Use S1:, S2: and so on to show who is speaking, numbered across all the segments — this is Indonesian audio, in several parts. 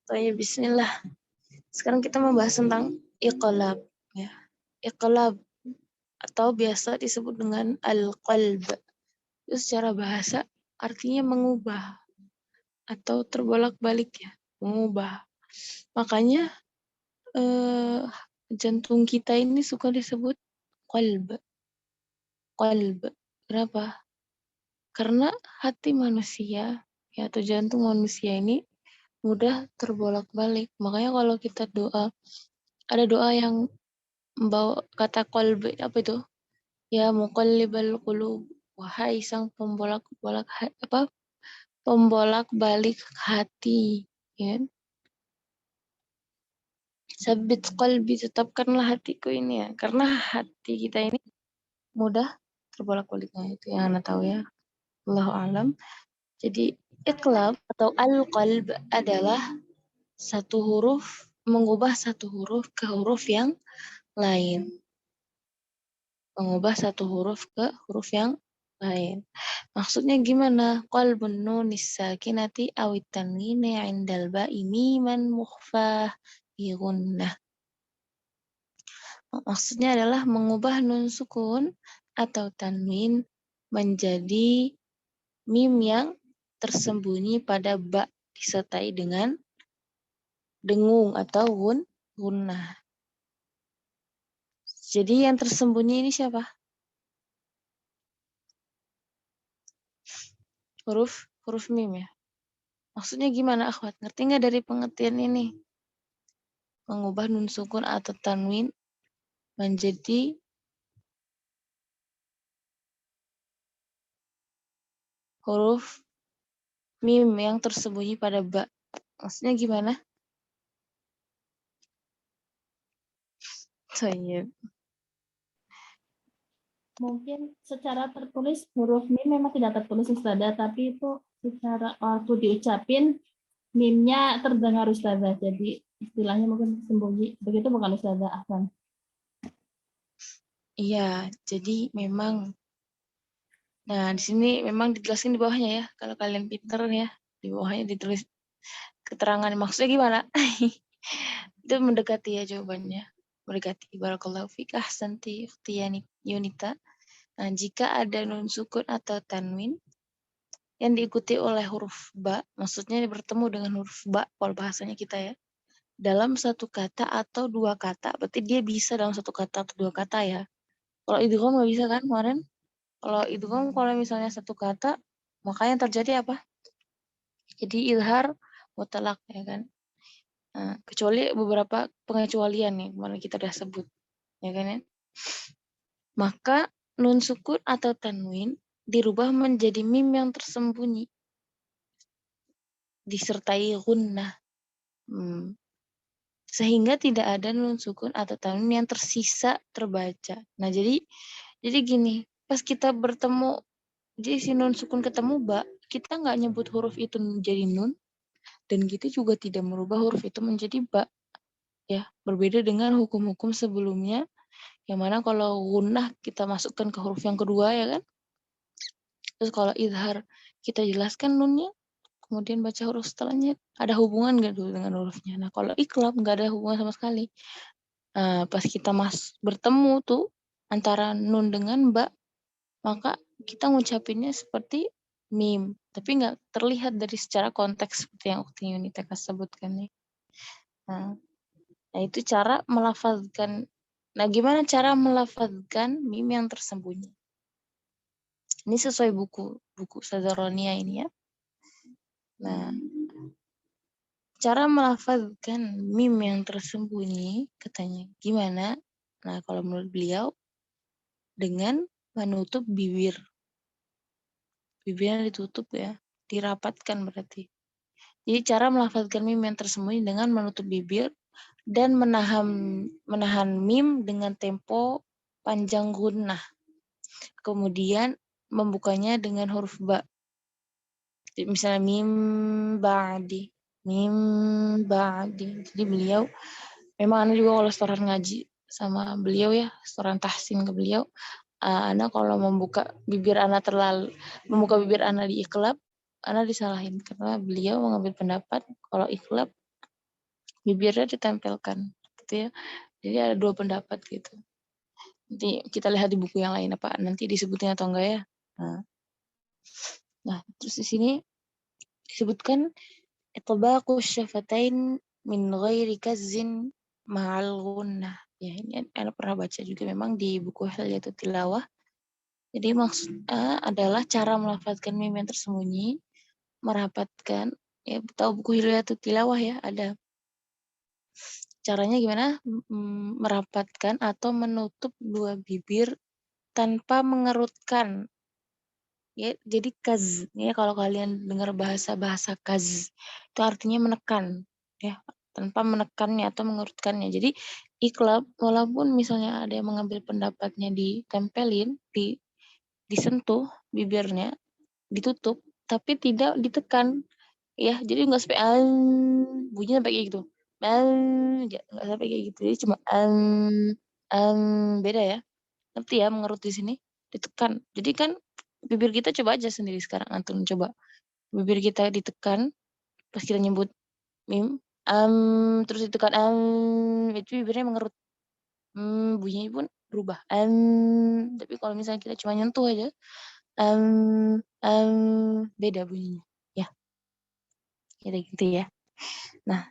S1: Baik, bismillah. Sekarang kita membahas tentang iqlab, ya. Iqlab atau biasa disebut dengan al-qalb. Itu secara bahasa artinya mengubah atau terbolak-balik, ya, mengubah. Makanya jantung kita ini suka disebut qalb. Qalb. Kenapa? Karena hati manusia, ya, atau jantung manusia ini mudah terbolak-balik. Makanya kalau kita doa, ada doa yang membawa kata qalb, apa itu? Ya muqallibal qulub, wahai sang pembolak-balik hati, ya. Sabit qalbi, tetapkanlah hatiku ini, ya. Karena hati kita ini mudah terbolak-balik. Nah, itu yang Anda tahu, ya. Allahu a'lam. Jadi iqlab atau al-qalb adalah mengubah satu huruf ke huruf yang lain. Mengubah satu huruf ke huruf yang lain. Maksudnya gimana? Qalbun nunis sakinati awit tanwini 'indal ba'i miman mukhfah bi gunnah. Maksudnya adalah mengubah nun sukun atau tanwin menjadi mim yang tersembunyi pada ba disertai dengan dengung atau gunnah. Jadi yang tersembunyi ini siapa? Huruf mim, ya. Maksudnya gimana, akhwat? Ngerti nggak dari pengertian ini? Mengubah nun sukun atau tanwin menjadi huruf mim yang tersembunyi pada ba. Maksudnya gimana? Thayyib.
S2: Mungkin secara tertulis huruf mim memang tidak tertulis Ustazah, tapi itu secara waktu diucapin mimnya terdengar Ustazah. Jadi istilahnya mungkin sembunyi. Begitu bukan Ustazah Ahsan?
S1: Iya, jadi memang. Nah, di sini memang dijelaskan di bawahnya, ya. Kalau kalian pinter, ya, di bawahnya ditulis keterangan. Maksudnya gimana? Itu mendekati, ya, jawabannya. Mendekati. Barakallahu fik, ahsanti ukhti Yunita. Nah, jika ada nun sukun atau tanwin yang diikuti oleh huruf ba, maksudnya bertemu dengan huruf ba, kalau bahasanya kita, ya, dalam satu kata atau dua kata, berarti dia bisa dalam satu kata atau dua kata, ya. Kalau idgham nggak bisa kan kemarin? Kalau idgham, kalau misalnya satu kata, maka yang terjadi apa? Jadi izhar mutlak, ya kan? Nah, kecuali beberapa pengecualian nih, kemarin kita udah sebut, ya kan, ya? Maka nun sukun atau tanwin dirubah menjadi mim yang tersembunyi disertai gunnah. Sehingga tidak ada nun sukun atau tanwin yang tersisa terbaca. Nah, jadi gini, pas kita bertemu, jadi si nun sukun ketemu ba, kita nggak nyebut huruf itu menjadi nun, dan kita juga tidak merubah huruf itu menjadi ba, ya. Berbeda dengan hukum-hukum sebelumnya, yang mana kalau gunnah kita masukkan ke huruf yang kedua, ya kan. Terus kalau izhar kita jelaskan nunnya, kemudian baca huruf setelahnya, ada hubungan nggak dulu dengan hurufnya. Nah, kalau iqlab nggak ada hubungan sama sekali. Pas kita bertemu tuh antara nun dengan ba, maka kita ngucapinnya seperti mim, tapi nggak terlihat dari secara konteks seperti yang Ukti Yunita sebutkan nih. Nah, itu cara melafazkan. Nah, gimana cara melafazkan mim yang tersembunyi? Ini sesuai buku Sazaronia ini, ya. Nah, cara melafazkan mim yang tersembunyi, katanya gimana? Nah, kalau menurut beliau, dengan menutup bibir. Bibirnya ditutup, ya. Dirapatkan berarti. Jadi cara melafazkan mim yang tersembunyi dengan menutup bibir dan menahan mim dengan tempo panjang gunnah. Kemudian membukanya dengan huruf ba. Jadi misalnya mim ba'di. Jadi beliau, memang Ana juga kalau setoran ngaji sama beliau, ya, setoran tahsin ke beliau, Ana kalau membuka bibir Ana di iqlab, Ana disalahin karena beliau mengambil pendapat kalau iqlab bibirnya ditempelkan gitu ya. Jadi ada 2 pendapat gitu. Nanti kita lihat di buku yang lain apa nanti disebutin atau enggak ya. Nah, terus di sini disebutkan itlbaqu syafatain min ghairi kazzin ma'al gunnah. Ya, ini Ana pernah baca juga memang di buku Hilyatul Tilawah. Jadi maksudnya adalah cara melafadzkan mim yang tersembunyi, merapatkan, ya tahu buku Hilyatul Tilawah ya, ada. Caranya gimana? Merapatkan atau menutup 2 bibir tanpa mengerutkan. Ya, jadi kaz, ya kalau kalian dengar bahasa kaz, itu artinya menekan, ya, tanpa menekannya atau mengerutkannya. Jadi iklab, walaupun misalnya ada yang mengambil pendapatnya ditempelin, disentuh bibirnya, ditutup, tapi tidak ditekan, ya. Jadi nggak sampai bunyinya sampai kayak gitu, nggak sampai kayak gitu. Jadi cuma beda ya. Ngerti ya mengerut di sini? Ditekan. Jadi kan bibir kita coba aja sendiri sekarang antum coba. Bibir kita ditekan pas kita nyebut mim, terus ditekan itu bibirnya mengerut. Bunyinya pun berubah. Tapi kalau misalnya kita cuma nyentuh aja, beda bunyinya. Ya, kayak gitu ya. Nah,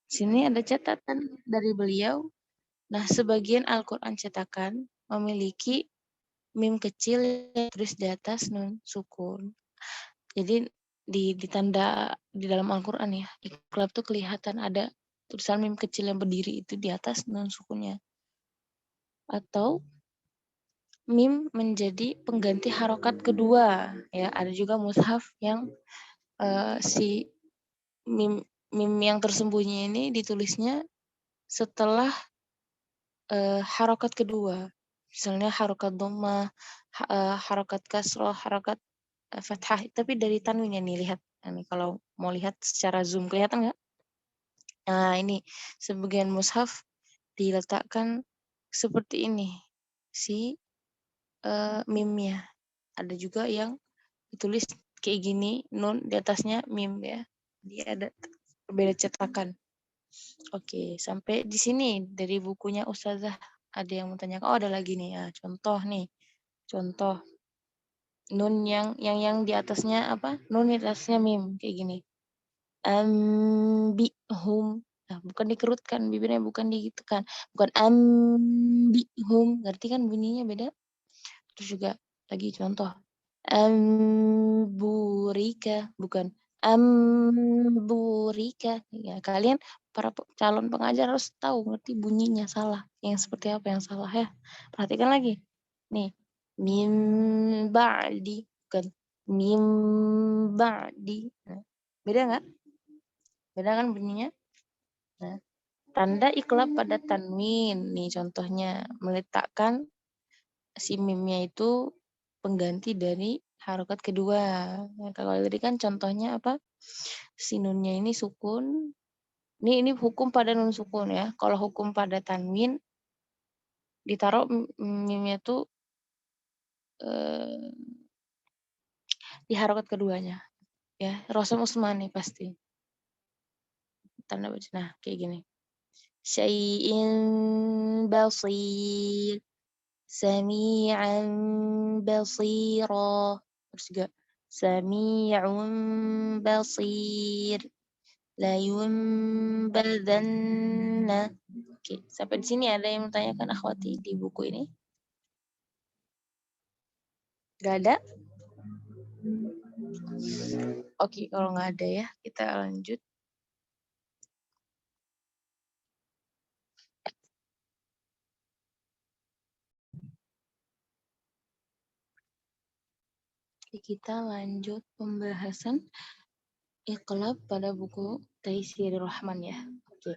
S1: sini ada catatan dari beliau. Nah, sebagian Al-Qur'an cetakan memiliki mim kecil yang tulis di atas nun sukun. Jadi di tanda di dalam Al-Qur'an ya, iqlab tuh kelihatan ada tulisan mim kecil yang berdiri itu di atas nun sukunnya. Atau mim menjadi pengganti harokat kedua. Ya, ada juga mushaf yang si mim yang tersembunyi ini ditulisnya setelah harokat kedua. Misalnya harokat dhammah, harokat kasroh, harokat fathah, tapi dari tanwinnya nih lihat. Ini kalau mau lihat secara zoom kelihatan nggak? Nah ini sebagian mushaf diletakkan seperti ini si mimnya. Ada juga yang ditulis kayak gini, nun di atasnya mim ya. Dia ada berbeda cetakan. Oke, sampai di sini dari bukunya Ustazah ada yang mau tanyakan. Oh ada lagi nih ya, contoh nih. Contoh nun yang di atasnya apa? Nun di atasnya mim kayak gini. Ambihum. Nah, bukan dikerutkan bibirnya, bukan ditekan. Bukan ambihum. Ngerti kan bunyinya beda? Terus juga lagi contoh. Amburika, bukan amburika. Ya, kalian para calon pengajar harus tahu ngerti bunyinya salah. Yang seperti apa yang salah ya. Perhatikan lagi. Nih, min ba'di, bukan min ba'di. Nah, beda nggak? Beda kan bunyinya? Nah, tanda iklab pada tanwin. Nih contohnya, meletakkan si mimnya itu pengganti dari harokat kedua. Nah, kalau tadi kan contohnya apa? Si nunnya ini sukun. Ini hukum pada nun sukun ya. Kalau hukum pada tanwin ditaruh mimnya itu di harokat keduanya. Ya, Rasul Usmani pasti. Tanda baca. Nah, kayak gini. Syai'in basir. Sami'an basira. Terus juga Sami'un basir. La yunbadanna. Oke, sampai di sini ada yang menanyakan akhwati di buku ini? Gak ada? Oke, kalau nggak ada ya, kita lanjut. Kita lanjut pembahasan iqlab pada buku Taisirur Rahman ya. Oke.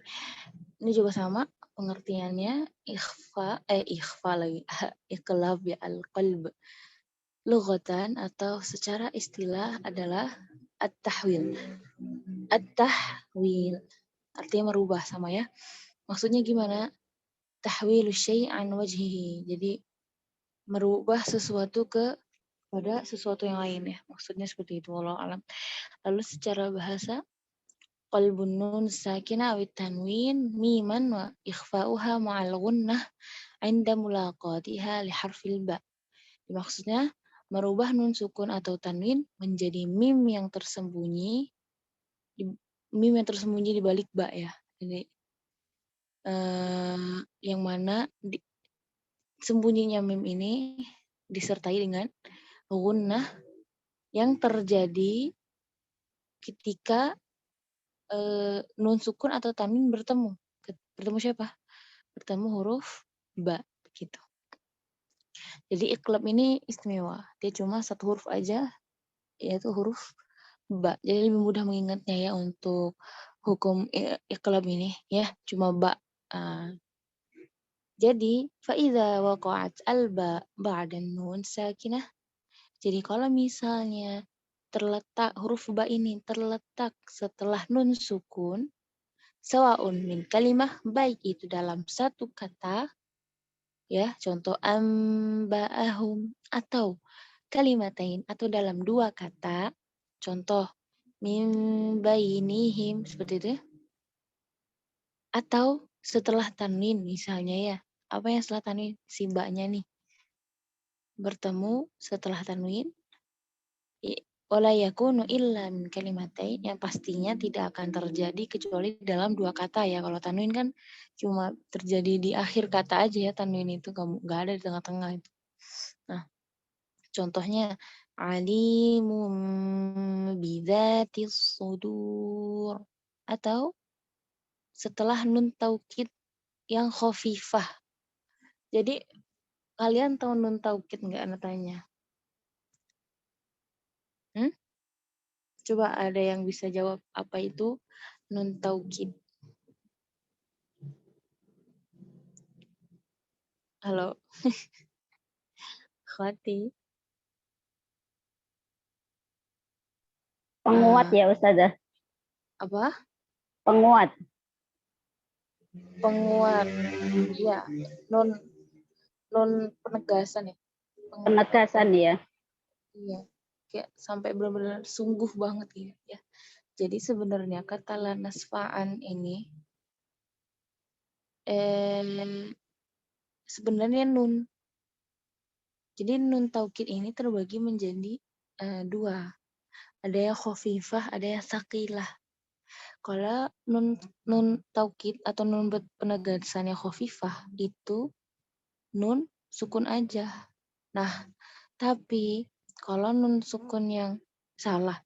S1: Ini juga sama pengertiannya ikhfa lagi. Iqlab ya al-qalb. Lughatan atau secara istilah adalah at-tahwil. At-tahwil artinya merubah sama ya. Maksudnya gimana? Tahwilu syai' an wajhihi. Jadi merubah sesuatu pada sesuatu yang lain ya. Maksudnya seperti itu wallahu alam. Lalu secara bahasa qalbun nun sakinah awit tanwin miman wa ikhfa'uha ma'al gunnah 'inda mulaqatiha li harfil ba. Maksudnya merubah nun sukun atau tanwin menjadi di mim yang tersembunyi di balik ba ya. Jadi yang mana sembunyinya mim ini disertai dengan gunnah yang terjadi ketika nun sukun atau tanwin bertemu. Bertemu siapa? Bertemu huruf ba gitu. Jadi iqlab ini istimewa. Dia cuma satu huruf aja, yaitu huruf ba. Jadi lebih mudah mengingatnya ya untuk hukum iqlab ini ya, cuma ba. Jadi faidza waqa'at al-ba ba'da nun sakinah. Jadi kalau misalnya huruf ba ini terletak setelah nun sukun, sawaun min kalimah, baik itu dalam satu kata ya, contoh amba'ahum, atau kalimatain atau dalam dua kata, contoh min bainihim, seperti itu ya. Atau setelah tanwin misalnya ya, apa yang setelah tanwin? Si ba-nya nih bertemu setelah tanwin, wala yakunu illa min kalimatain, yang pastinya tidak akan terjadi kecuali dalam dua kata ya. Kalau tanwin kan cuma terjadi di akhir kata aja ya, tanwin itu nggak ada di tengah-tengah itu. Nah, contohnya alimun bidzatis sudur, atau setelah nun taukid yang khafifah. Jadi kalian tahu nun taukid nggak, Ana tanya? Hmm? Coba ada yang bisa jawab apa itu nun taukid? Halo, Khati.
S3: Penguat ya Ustazah.
S1: Apa?
S3: Penguat.
S1: Penguat. Ya, non non penegasan ya.
S3: Penegasan ya.
S1: Iya. Kayak sampai benar-benar sungguh banget gitu ya. Jadi sebenarnya kata lanasfa'an ini sebenarnya nun. Jadi nun taukid ini terbagi menjadi dua. Ada yang khafifah, ada yang saqilah. Kalau nun taukid atau nun penegasan yang khafifah itu nun sukun aja. Nah, tapi kalau nun sukun yang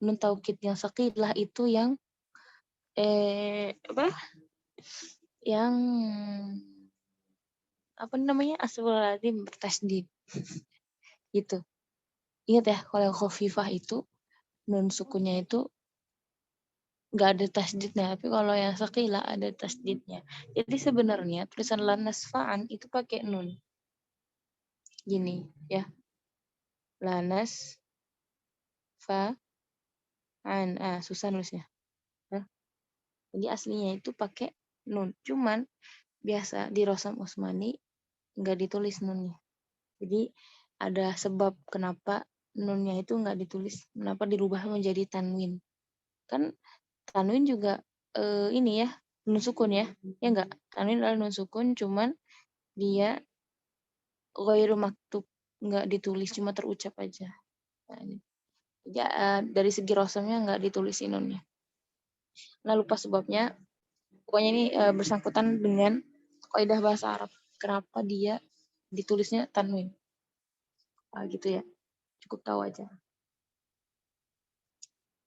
S1: nun taukid yang saqilah itu yang apa? Yang apa namanya? Astagfirullahaladzim, bertasydid. Gitu. Ingat ya, kalau yang khafifah itu nun sukunnya itu nggak ada tasdidnya, tapi kalau yang saqilah ada tasdidnya. Jadi sebenarnya tulisan lanasfa'an itu pakai nun. Gini ya. Lanas fa an. Susah nulisnya. Nah, jadi aslinya itu pakai nun. Cuman biasa di Rosam Usmani nggak ditulis nunnya. Jadi ada sebab kenapa nunnya itu nggak ditulis, kenapa dirubah menjadi tanwin. Kan tanwin juga ini ya, nun sukun ya. Ya enggak? Tanwin adalah nun sukun, cuman dia ghairu maktub, enggak ditulis, cuma terucap aja. Nah, jadi dari segi rosamnya enggak ditulis nunnya. Nah, lupa sebabnya. Pokoknya ini bersangkutan dengan kaidah bahasa Arab. Kenapa dia ditulisnya tanwin? Gitu ya. Cukup tahu aja.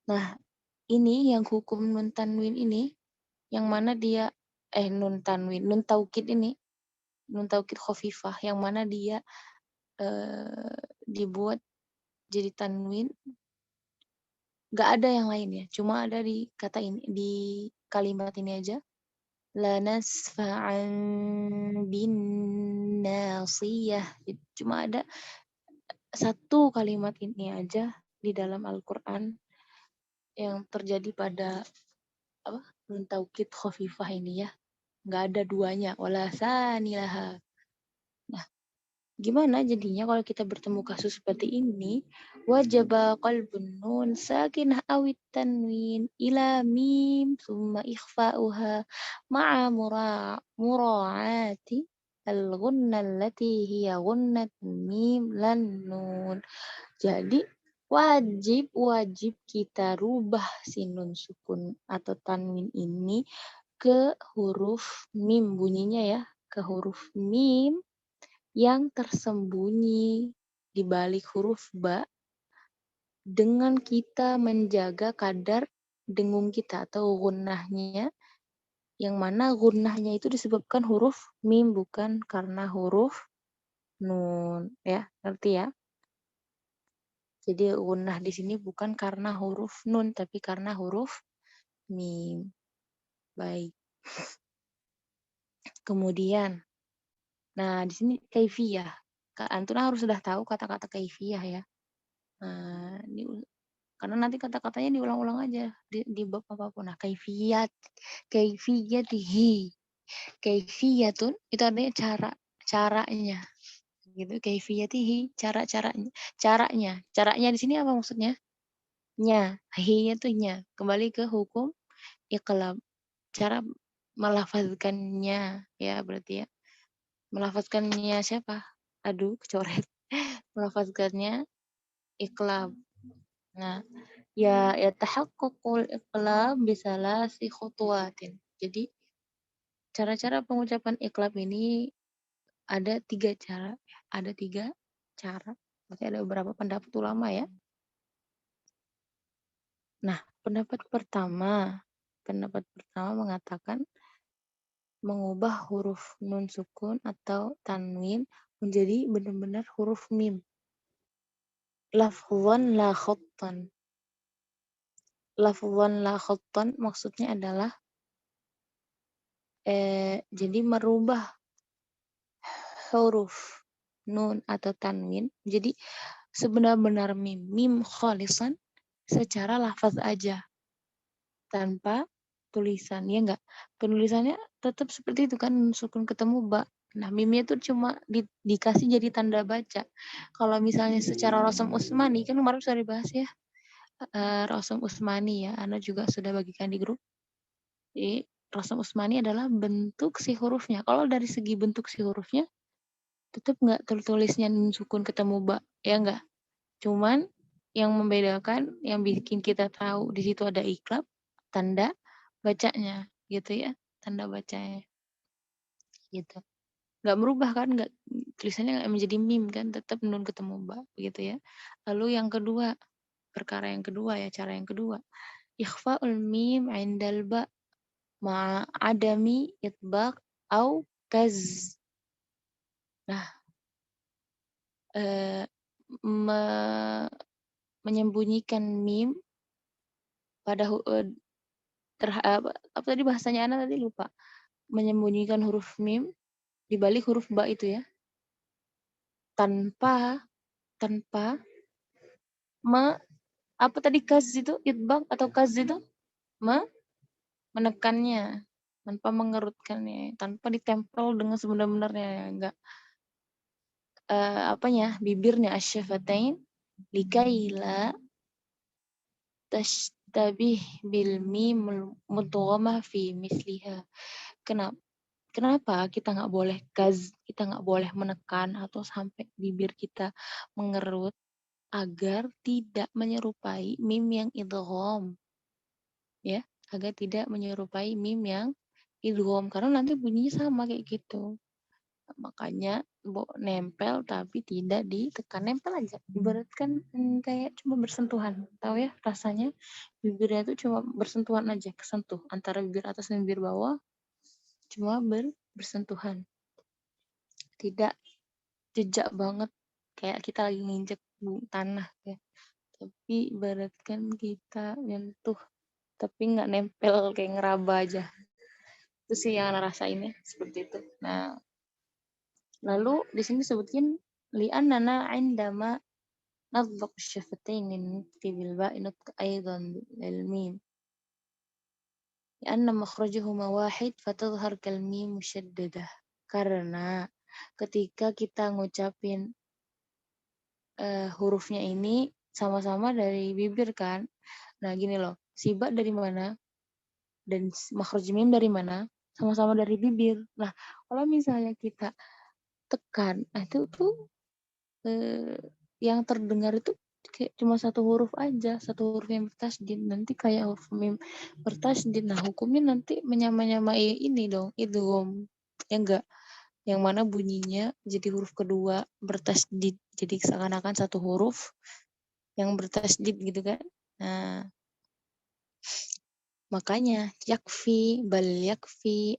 S1: Nah, ini yang hukum nun tanwin ini, yang mana dia nun tanwin, nun taukid ini, nun taukid khafifah, yang mana dia dibuat jadi tanwin, nggak ada yang lain ya, cuma ada di kata ini, di kalimat ini aja. Lanasfa'an bin nasiyah. Cuma ada satu kalimat ini aja di dalam Al-Quran yang terjadi pada apa, nun taukid khafifah ini ya. Nggak ada duanya. Wala sanilaha. Nah, Gimana jadinya kalau kita bertemu kasus seperti ini? Wajaba qalbun nun sakinah awit tanwin ila mim summa ikhfa'uha ma'a mura'ati al-ghunna allati hiya ghunnat mim lan nun. Jadi wajib kita rubah si nun sukun atau tanwin ini ke huruf mim bunyinya ya, ke huruf mim yang tersembunyi di balik huruf ba dengan kita menjaga kadar dengung kita atau gunnahnya, yang mana gunnahnya itu disebabkan huruf mim bukan karena huruf nun ya, ngerti ya? Jadi gunnah di sini bukan karena huruf nun tapi karena huruf mim. Baik. Kemudian, nah di sini kaifiyah. Antum harus sudah tahu kata-kata kaifiyah ya. Nah, karena nanti kata-katanya diulang-ulang aja di bab apapun. Nah, kaifiyatihi. Kaifiyatun itu artinya caranya. Gitu, kaifiyatihi, caranya. Caranya di sini apa maksudnya? Nya, hi-nya tuh nya. Kembali ke hukum iqlab. Cara melafazkannya ya berarti ya. Melafazkannya siapa? Aduh, kecoret. Melafazkannya iqlab. Nah, ya tahaqqaqul iqlab bisalasi khutuwatin. Jadi cara-cara pengucapan iqlab ini ada 3 cara. Ada 3 cara. Masih ada beberapa pendapat ulama ya. Nah, pendapat pertama mengatakan mengubah huruf nun sukun atau tanwin menjadi benar-benar huruf mim. Lafzan la khattan. Lafzan la khattan maksudnya adalah jadi merubah huruf nun atau tanwin jadi sebenar-benar mim khalisan secara lafaz aja tanpa tulisan ya enggak, penulisannya tetap seperti itu kan sukun ketemu ba. Nah mimnya tuh cuma dikasih jadi tanda baca. Kalau misalnya secara Rasam Usmani kan kemarin sudah dibahas ya, Rasam Usmani ya, Ana juga sudah bagikan di grup. Jadi Rasam Usmani adalah bentuk si hurufnya. Kalau dari segi bentuk si hurufnya tetap nggak tertulisnya nun sukun ketemu ba ya enggak, cuman yang membedakan yang bikin kita tahu di situ ada iklab tanda bacanya gitu ya, tanda bacanya gitu, nggak merubah kan, nggak tulisannya nggak menjadi mim kan, tetap nun ketemu ba begitu ya. Lalu yang kedua, perkara yang kedua ya, cara yang kedua, ikhfaul mim indal ba ma adami itbaq au kaz. Nah, eh, menyembunyikan mim pada apa tadi bahasanya Ana tadi lupa. Menyembunyikan huruf mim di balik huruf ba itu ya. Tanpa apa tadi kaz itu itbaq atau kaz itu menekannya tanpa mengerutkannya, tanpa ditempel dengan sebenar-benarnya ya, enggak apanya bibirnya asyafatain likaila tashtabih bil mim mudghamah fi misliha. Kenapa kita nggak boleh kita nggak boleh menekan atau sampai bibir kita mengerut agar tidak menyerupai mim yang idgham ya, agar tidak menyerupai mim yang idgham karena nanti bunyinya sama kayak gitu. Makanya nempel tapi tidak ditekan, nempel aja ibaratkan kayak cuma bersentuhan, tahu ya rasanya bibirnya itu cuma bersentuhan aja, kesentuh antara bibir atas dan bibir bawah, cuma bersentuhan, tidak jejak banget kayak kita lagi nginjek tanah ya, tapi ibaratkan kita nyentuh tapi nggak nempel kayak ngeraba aja. Itu sih yang Ana rasain ya, seperti itu. Nah, lalu di sini sebutin li'annana indama nadhaq asy-syafatain nutqi bil ba'i nutq aidan lil mim. Li'anna makhrajahuma wahid fatadhhar kal mim musyaddadadah. Karena ketika kita ngucapin hurufnya ini sama-sama dari bibir kan. Nah gini loh, si ba dari mana dan makhraj mim dari mana, sama-sama dari bibir. Nah kalau misalnya kita tekan, itu tuh yang terdengar itu kayak cuma satu huruf aja, satu huruf yang bertasydid. Nanti kayak huruf mim bertasydid. Nah hukumnya nanti menyamai ini dong, idgham. Ya enggak? Yang mana bunyinya jadi huruf kedua bertasydid. Jadi seakan-akan satu huruf yang bertasydid gitu kan. Nah, makanya yakfi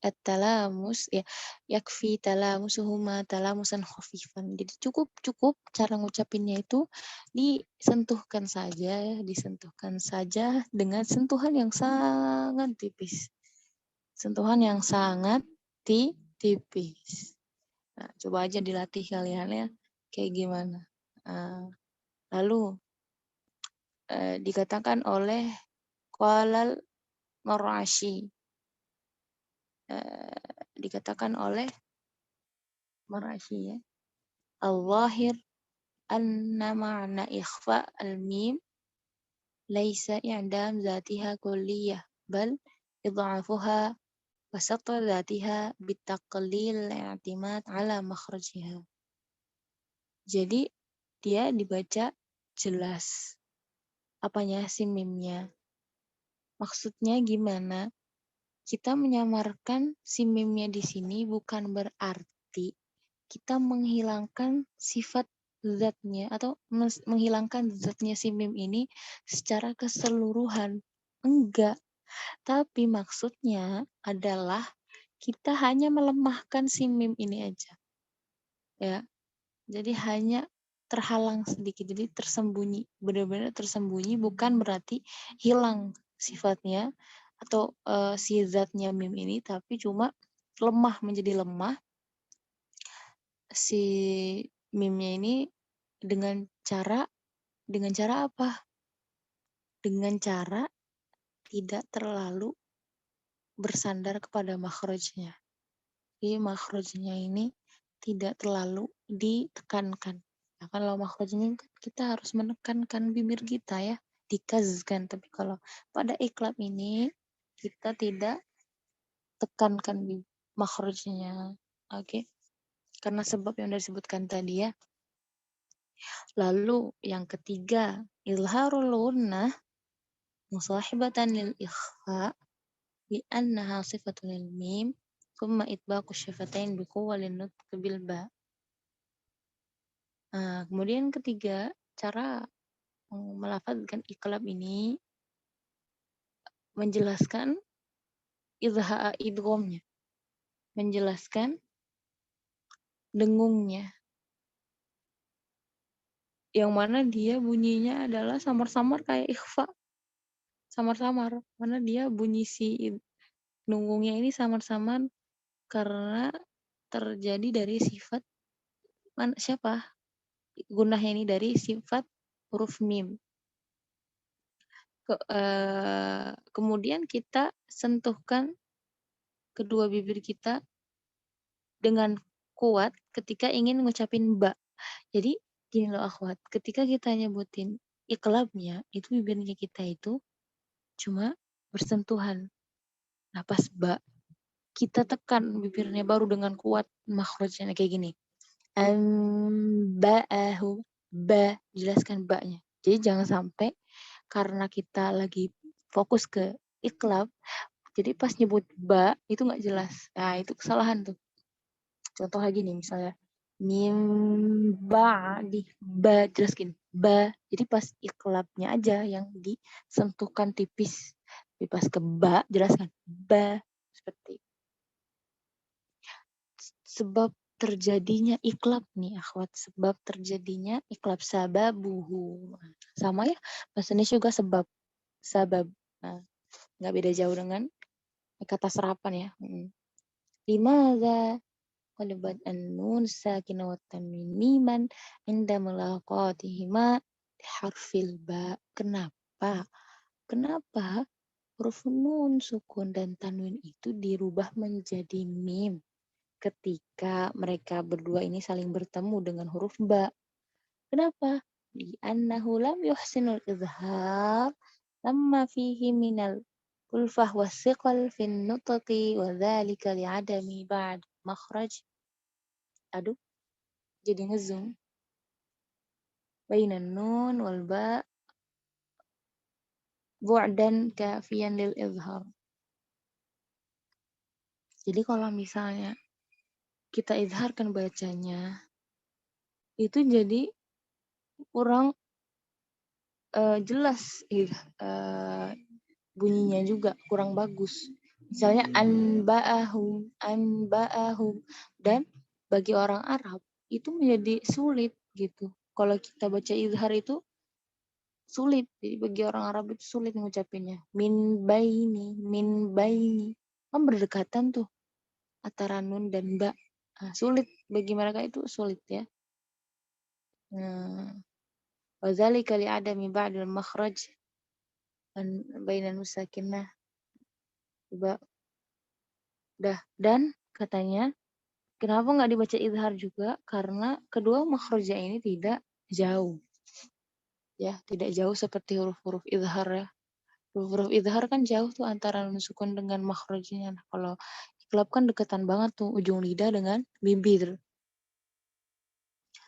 S1: at-talamus ya, yakfi talamusuhuma talamusan khafifan. Jadi cukup cara ngucapinnya itu disentuhkan saja dengan sentuhan yang sangat tipis. Sentuhan yang sangat tipis. Nah, coba aja dilatih kalian ya, kayak gimana. Lalu dikatakan oleh Qalal Marashi, dikatakan oleh Marashi ya, al-zahir anna ma'na ikhfa al-mim laisa i'dam zatiha kulliyah bal idhafuha wa satr zatiha bitaqlil i'timad ala makhrajiha. Jadi dia dibaca jelas apanya si mimnya. Maksudnya gimana? Kita menyamarkan si mimnya di sini bukan berarti kita menghilangkan sifat zatnya atau menghilangkan zatnya si mim ini secara keseluruhan. Enggak. Tapi maksudnya adalah kita hanya melemahkan si mim ini aja. Ya. Jadi hanya terhalang sedikit, jadi tersembunyi, benar-benar tersembunyi, bukan berarti hilang sifatnya atau si zatnya mim ini, tapi cuma menjadi lemah si mimnya ini dengan cara apa? Dengan cara tidak terlalu bersandar kepada makhrajnya. Jadi makhrajnya ini tidak terlalu ditekankan. Nah, kalau makhrajnya kan kita harus menekankan bibir kita ya, dikazkan. Tapi kalau pada iklab ini kita tidak tekankan makhrajnya. Oke. Karena sebab yang sudah disebutkan tadi ya. Lalu yang ketiga, izharul gunnah musahibatan lil ikhfa li'annaha sifatun lil mim thumma itbaqu syafatain biquwwa linnutq bil ba. Nah, kemudian ketiga, cara melafadzkan iklab ini menjelaskan idghamnya, menjelaskan dengungnya, yang mana dia bunyinya adalah samar-samar kayak ikhfa, samar-samar, mana dia bunyi si dengungnya ini samar-samar karena terjadi dari sifat siapa? Gunahnya ini dari sifat huruf mim. Kemudian kita sentuhkan kedua bibir kita dengan kuat ketika ingin ngucapin ba. Jadi gini loh akhwat, ketika kita nyebutin iklabnya, itu bibirnya kita itu cuma bersentuhan. Nah pas ba, kita tekan bibirnya baru dengan kuat makhrajnya kayak gini. Ba'ahu, ba, jelaskan ba-nya. Jadi jangan sampai karena kita lagi fokus ke iklab, jadi pas nyebut ba itu nggak jelas. Nah itu kesalahan tuh. Contoh lagi nih misalnya mim ba di ba, jelaskan ba. Jadi pas iklabnya aja yang disentuhkan tipis. Tapi pas ke ba jelaskan ba, seperti sebab terjadinya iklab nih akhwat, sebab terjadinya iklab sababuhu. Sama ya, bahasa Indonesia juga sabab. Nah, nggak beda jauh dengan kata serapan ya. Limadza qalabat an-nun sakinah wa tanwin miman inda mulaqatihima harfil ba. Kenapa? Kenapa huruf nun, sukun dan tanwin itu dirubah menjadi mim ketika mereka berdua ini saling bertemu dengan huruf ba. Kenapa? Li'annahu lam yuhsinul izhar lamma fihi minal ulfah wasiqal fin nutqi wa dzalika li'adami ba'd makhraj. Aduh, jadi ngezoom. Bainan nun wal ba bu'dan kafiyan lil izhar. Jadi kalau misalnya kita izharkan bacanya, itu jadi kurang jelas bunyinya juga kurang bagus. Misalnya anba'ahum dan bagi orang Arab itu menjadi sulit gitu. Kalau kita baca izhar itu sulit. Jadi bagi orang Arab itu sulit mengucapinnya. Min baini. Kan berdekatan tuh antara nun dan ba. Nah, sulit bagi mereka itu sulit ya. Nah, wadzalika li'adami ba'dil makhraj bainan musakinah. Coba dah, dan katanya kenapa nggak dibaca izhar juga? Karena kedua makhrajnya ini tidak jauh. Ya, tidak jauh seperti huruf-huruf izhar ya. Huruf-huruf izhar kan jauh tuh antara nun sukun dengan makhrajnya. Nah, kalau iqlab kan deketan banget tuh ujung lidah dengan bibir.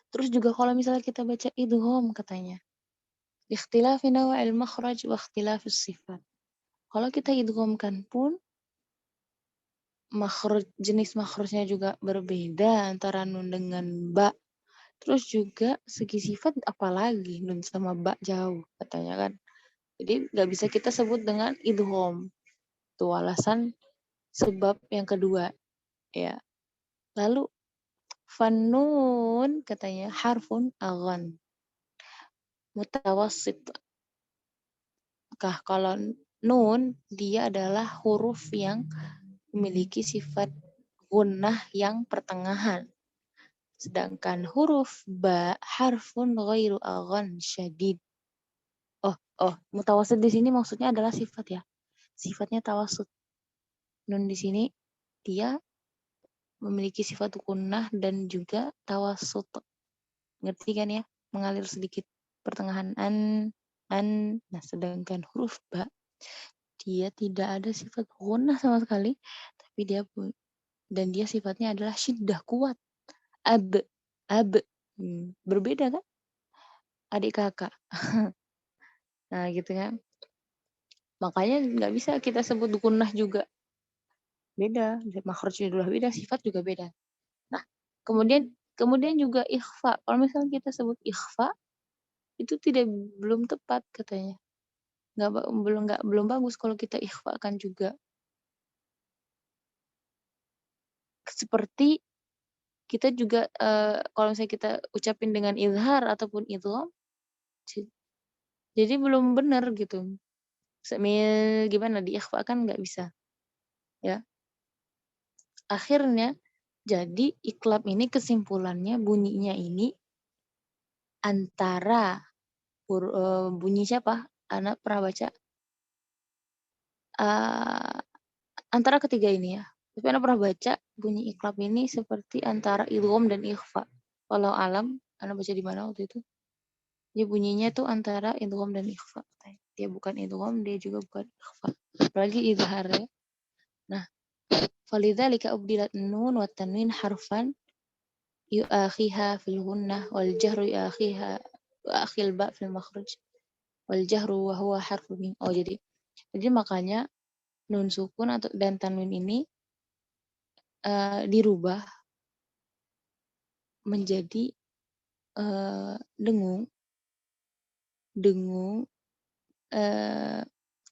S1: Terus juga kalau misalnya kita baca idgham katanya, ikhtilafi nawa'il makhraj wa ikhtilafis sifat. Kalau kita idghamkan pun jenis makhrajnya juga berbeda antara nun dengan ba. Terus juga segi sifat apalagi nun sama ba jauh katanya kan. Jadi nggak bisa kita sebut dengan idgham. Itu alasan sebab yang kedua ya. Lalu fannun katanya harfun aghan mutawassit. Kalau nun dia adalah huruf yang memiliki sifat gunnah yang pertengahan. Sedangkan huruf ba harfun ghairu aghan syadid. Mutawassit di sini maksudnya adalah sifat ya. Sifatnya tawassut. Nun di sini dia memiliki sifat gunnah dan juga tawassut. Ngerti kan ya? Mengalir sedikit pertengahan an. Nah, sedangkan huruf ba dia tidak ada sifat gunnah sama sekali, tapi dan dia sifatnya adalah syiddah kuat. Ab. Berbeda kan? Adik kakak. Nah, gitu kan. Makanya nggak bisa kita sebut gunnah juga. Beda. Makhrajnya juga beda, sifat juga beda. Nah, kemudian juga ikhfa. Kalau misalnya kita sebut ikhfa, itu belum tepat katanya. Belum bagus kalau kita ikhfakan juga. Seperti kita juga kalau misalnya kita ucapin dengan izhar ataupun idgham, jadi belum benar gitu. Gimana diikhfakan nggak bisa. Ya. Akhirnya jadi iqlab ini kesimpulannya bunyinya ini antara bunyi siapa? Anak pernah baca antara ketiga ini ya. Tapi Anak pernah baca bunyi iqlab ini seperti antara idgham dan ikhfa. Walau alam, Anak baca di mana waktu itu? Dia bunyinya tuh antara idgham dan ikhfa. Dia bukan idgham, dia juga bukan ikhfa. Apalagi izhar ya. Nah, falidzalika ubdilat nun wa tanwin harfan yu'akhiha fil gunnah wal jahru yu'akhiha akhil ba fil makhraj wal jahru wa huwa harfu min. Jadi makanya nun sukun atau dan tanwin ini dirubah menjadi dengung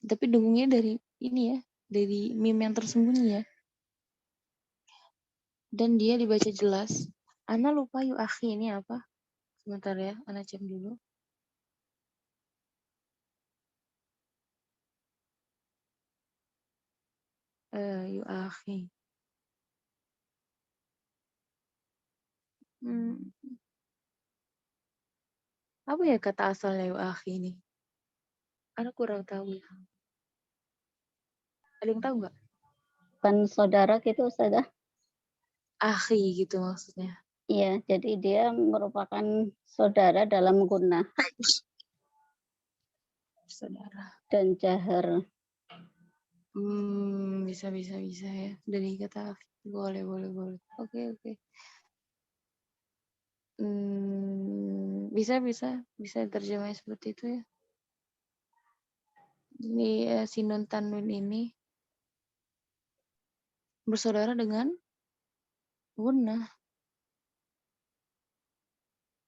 S1: tapi dengungnya dari ini ya, dari mim yang tersembunyi ya, dan dia dibaca jelas. Ana lupa yu'akhi ini apa, sebentar ya, Ana cek dulu. Yu'akhi apa ya kata asalnya yu'akhi ini? Ana kurang tahu ya. Ada yang tahu nggak?
S3: Kan saudara gitu Ustazah.
S1: akhi gitu maksudnya.
S3: Iya, jadi dia merupakan saudara dalam gunnah
S1: Saudara.
S3: dan jahar.
S1: Bisa ya. Dari kata akhi. Boleh. Oke. Bisa terjemahnya seperti itu ya. Ini si nun tanwin ini bersaudara dengan gunnah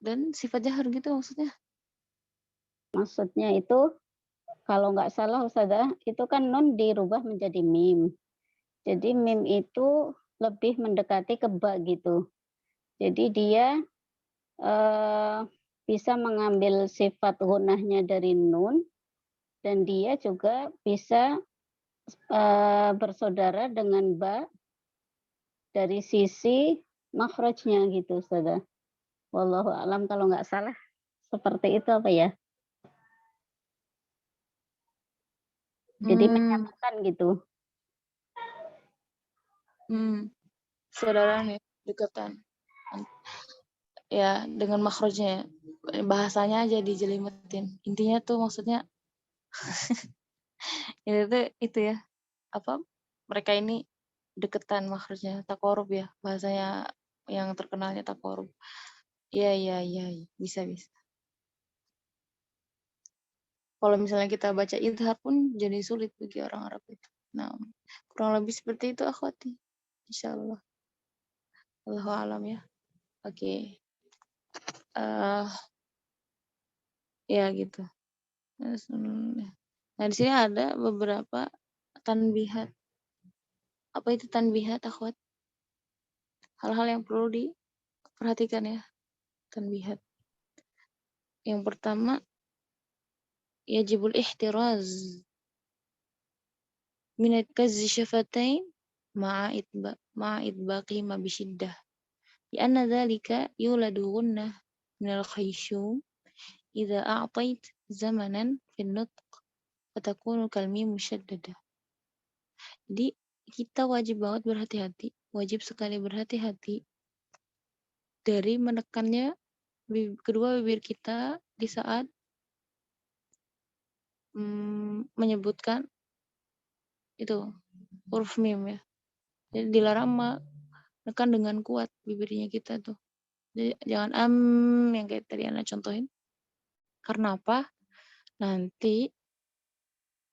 S1: dan sifat jahar gitu maksudnya.
S3: Maksudnya itu kalau nggak salah Ustazah, itu kan nun dirubah menjadi mim. Jadi mim itu lebih mendekati ke ba gitu. Jadi dia bisa mengambil sifat gunnahnya dari nun dan dia juga bisa bersaudara dengan ba dari sisi makhrajnya gitu Ustazah. Wallahu alam kalau nggak salah seperti itu apa ya? Jadi menyatukan gitu.
S1: Saudara nih, dekatan. Ya, dengan makhrajnya bahasanya aja dijelimetin. Intinya tuh maksudnya itu ya, apa? Mereka ini deketan makhrajnya, taqarrub ya, bahasanya yang terkenalnya taqarrub. Iya. Bisa. Kalau misalnya kita baca idhar pun jadi sulit bagi orang Arab itu. Nah, kurang lebih seperti itu akhwati. Insyaallah. Wallahu alam ya. Oke. Ya gitu. Nah, di sini ada beberapa tanbihat. Apa itu tanbihat, akhwat? Hal-hal yang perlu diperhatikan ya, tanbihat. Yang pertama, yajibul ihtiraz min kazzi syafatain ma'a idbaqihima bisyiddah. Lianna dhalika yuladu gunnah minal khayshum idza a'tait zamanan fin nutq fatakunu kalmim musyaddada. Jadi kita wajib banget berhati-hati, wajib sekali berhati-hati dari menekannya kedua bibir kita di saat menyebutkan itu huruf mim ya. Jadi dilarang menekan dengan kuat bibirnya kita tuh. Jadi jangan yang kayak tadi Ana contohin. Karena apa? Nanti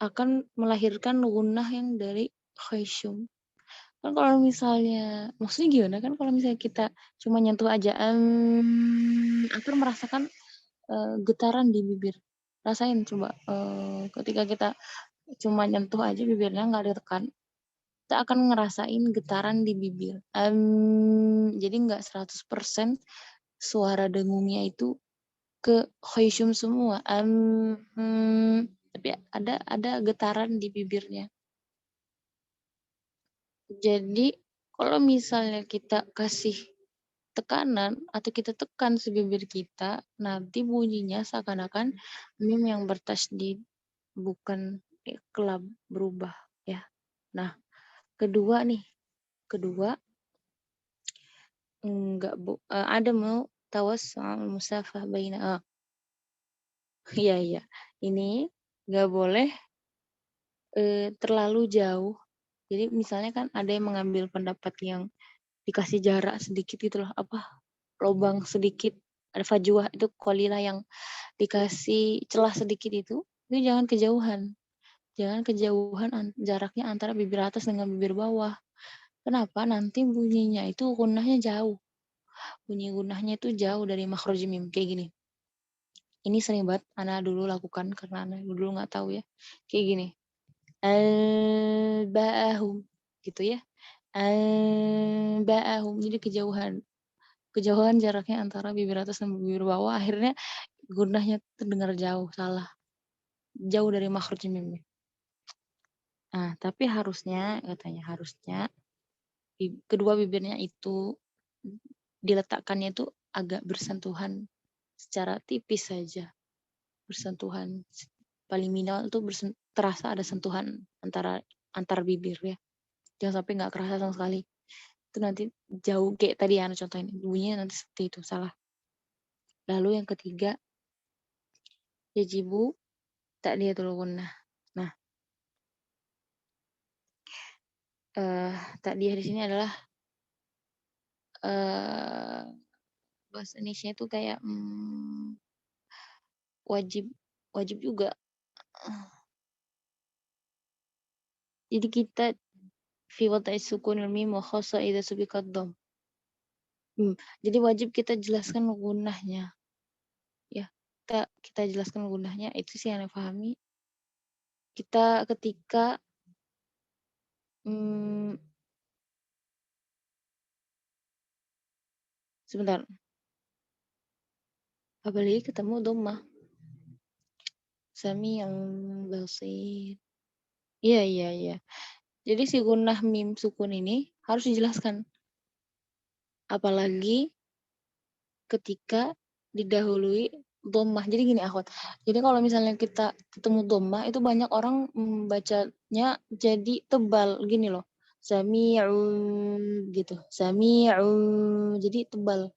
S1: akan melahirkan gunnah yang dari khayshum. Kan kalau misalnya, maksudnya gimana kan kalau misalnya kita cuma nyentuh aja akan merasakan getaran di bibir. Rasain coba ketika kita cuma nyentuh aja bibirnya nggak ditekan, kita akan ngerasain getaran di bibir. Jadi nggak 100% suara dengungnya itu ke khayshum semua. Tapi ada getaran di bibirnya. Jadi kalau misalnya kita kasih tekanan atau kita tekan bibir kita, nanti bunyinya seakan-akan mim yang bertasydid, bukan iqlab berubah ya. Nah, kedua ada mau tawassul musafah baina iya. Ini nggak boleh terlalu jauh. Jadi misalnya kan ada yang mengambil pendapat yang dikasih jarak sedikit gitu loh, lubang sedikit, ada fajwah itu qalilah yang dikasih celah sedikit itu jangan kejauhan. Jangan kejauhan jaraknya antara bibir atas dengan bibir bawah. Kenapa? Nanti bunyinya itu gunnahnya jauh. Bunyi gunnahnya itu jauh dari makhraj mim kayak gini. Ini sering banget Ana dulu lakukan karena Ana dulu nggak tahu ya. Kayak gini. Al-ba'ahum gitu ya. Al-ba'ahum jadi kejauhan jaraknya antara bibir atas dan bibir bawah, akhirnya gunnahnya terdengar jauh, salah. Jauh dari makhraj mim. Nah, tapi katanya harusnya kedua bibirnya itu diletakkannya itu agak bersentuhan secara tipis saja. Bersentuhan paling minimal itu terasa ada sentuhan antara bibir ya. Jangan sampai nggak kerasa sama sekali. Itu nanti jauh kayak tadi yang contohin bunyinya nanti seperti itu, salah. Lalu yang ketiga, yajibu ta'diyatul gunnah. Nah, ta'diyah di sini adalah eh bahasa Indonesia itu kayak wajib wajib juga. Jadi kita fi wad'i sukunil mim wa khassa idza subiqat dham. Jadi wajib kita jelaskan gunnahnya. Ya, kita jelaskan gunnahnya itu sih yang saya pahami. Kita ketika sebentar, apalagi ketemu dhammah. Sami'un basir. Iya. Jadi si gunnah mim sukun ini harus dijelaskan. Apalagi ketika didahului dhammah. Jadi gini akhwat. Jadi kalau misalnya kita ketemu dhammah itu banyak orang membacanya jadi tebal gini loh. Sami'un gitu. Sami'un jadi tebal.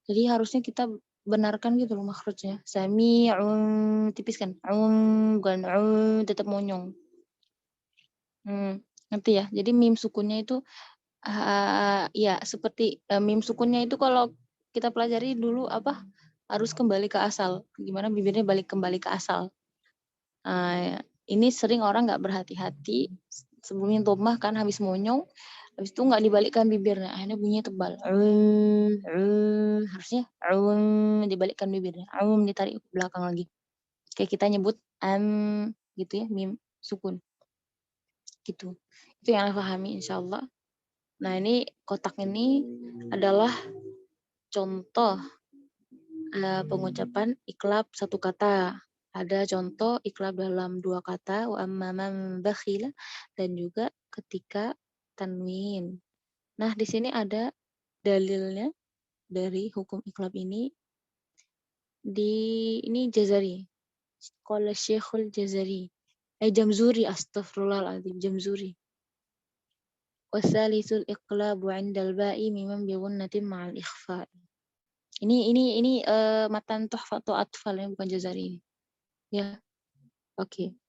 S1: Jadi harusnya kita benarkan gitu loh makhrajnya. Sami'un tipis kan. Bukan tetap monyong. Ngerti ya? Jadi mim sukunnya itu ya seperti mim sukunnya itu kalau kita pelajari dulu apa harus kembali ke asal. Gimana bibirnya kembali ke asal. Ini sering orang nggak berhati-hati sebelumnya dhammah kan habis monyong, habis itu nggak dibalikkan bibirnya, akhirnya bunyinya tebal. Harusnya dibalikkan bibirnya, ditarik ke belakang lagi. Kayak kita nyebut gitu ya, mim sukun. Gitu. Itu yang saya pahami insyaallah. Nah, ini kotak ini adalah contoh pengucapan iklab satu kata. Ada contoh iklab dalam dua kata, wa amma man bakhila, dan juga ketika tanwin. Nah, di sini ada dalilnya dari hukum iklab ini ini Jazari. Qala Syekhul Jazari. Jamzuri, astaghfirullahaladzim, Jamzuri. Wasalisul iqlabu 'indal ba'i mimman bi ghunnatin ma'al ikhfa. Ini matan Tuhfatul Atfal ya, bukan Jazari ini. Ya. Oke.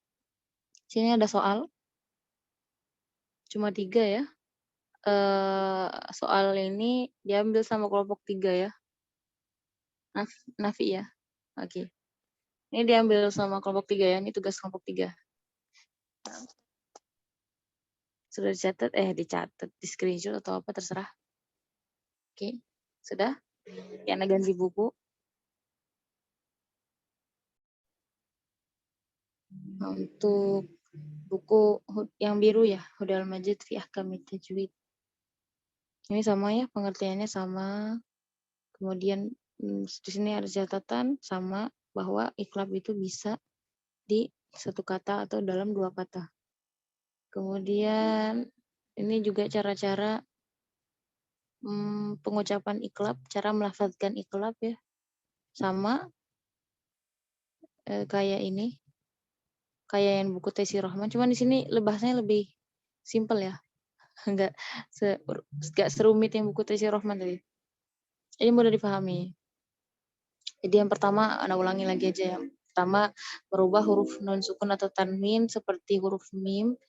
S1: Sini ada soal. Cuma 3 ya. Soal ini diambil sama kelompok 3 ya. Nafi ya. Oke. Ini diambil sama kelompok 3 ya. Ini tugas kelompok 3. Sudah dicatat, di screenshot atau apa terserah. Oke. Sudah? Yang ganti buku. Untuk buku yang biru ya, Hudal Majid fi Ahkamit Tajwid. Ini sama ya, pengertiannya sama. Kemudian di sini ada catatan sama bahwa iklab itu bisa di satu kata atau dalam dua kata. Kemudian ini juga cara-cara pengucapan iklab, cara melafazkan iklab ya. Sama kayak ini. Kayak yang buku Taisir Rahman, cuman di sini bahasanya lebih simpel ya. Enggak serumit yang buku Taisir Rahman tadi. Ini mudah dipahami. Jadi yang pertama, Anda ulangi lagi aja. Yang pertama, merubah huruf nun sukun atau tanwin seperti huruf mim,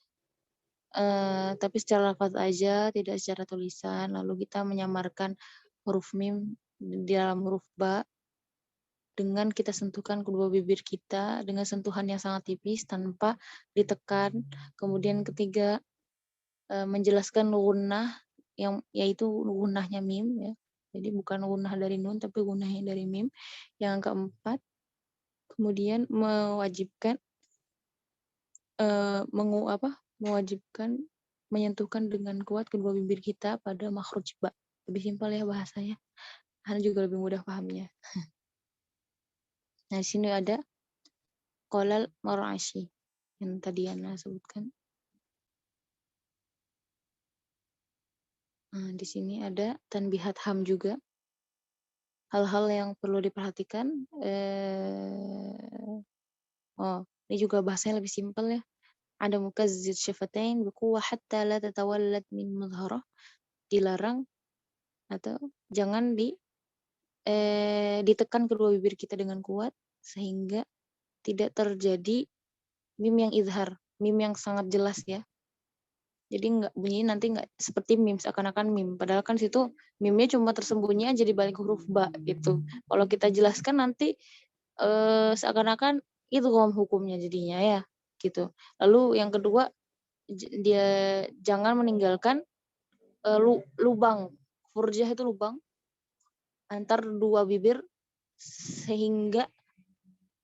S1: tapi secara lafaz aja, tidak secara tulisan. Lalu kita menyamarkan huruf mim di dalam huruf ba dengan kita sentuhkan kedua bibir kita dengan sentuhan yang sangat tipis tanpa ditekan. Kemudian ketiga, menjelaskan gunnah yaitu gunnahnya mim ya. Jadi bukan gunnah dari nun tapi gunnahnya dari mim. Yang keempat, kemudian mewajibkan menyentuhkan dengan kuat kedua bibir kita pada makhraj ba. Lebih simpel ya bahasanya. Anda juga lebih mudah pahamnya. Nah, di sini ada qolal mar'ashi yang tadi Ana sebutkan. Nah, di sini ada tanbihat ham juga. Hal-hal yang perlu diperhatikan. Ini juga bahasanya lebih simpel ya. Ada mukazzid syafatain biquwwah hatta la tatawallad min mudharah. Dilarang atau jangan ditekan kedua bibir kita dengan kuat sehingga tidak terjadi mim yang izhar, mim yang sangat jelas ya. Jadi nggak bunyinya nanti nggak seperti mim, seakan-akan mim. Padahal kan situ mimnya cuma tersembunyi aja di balik huruf ba gitu. Kalau kita jelaskan nanti seakan-akan itu hukumnya jadinya ya gitu. Lalu yang kedua dia jangan meninggalkan lubang. Furjah itu lubang antar dua bibir sehingga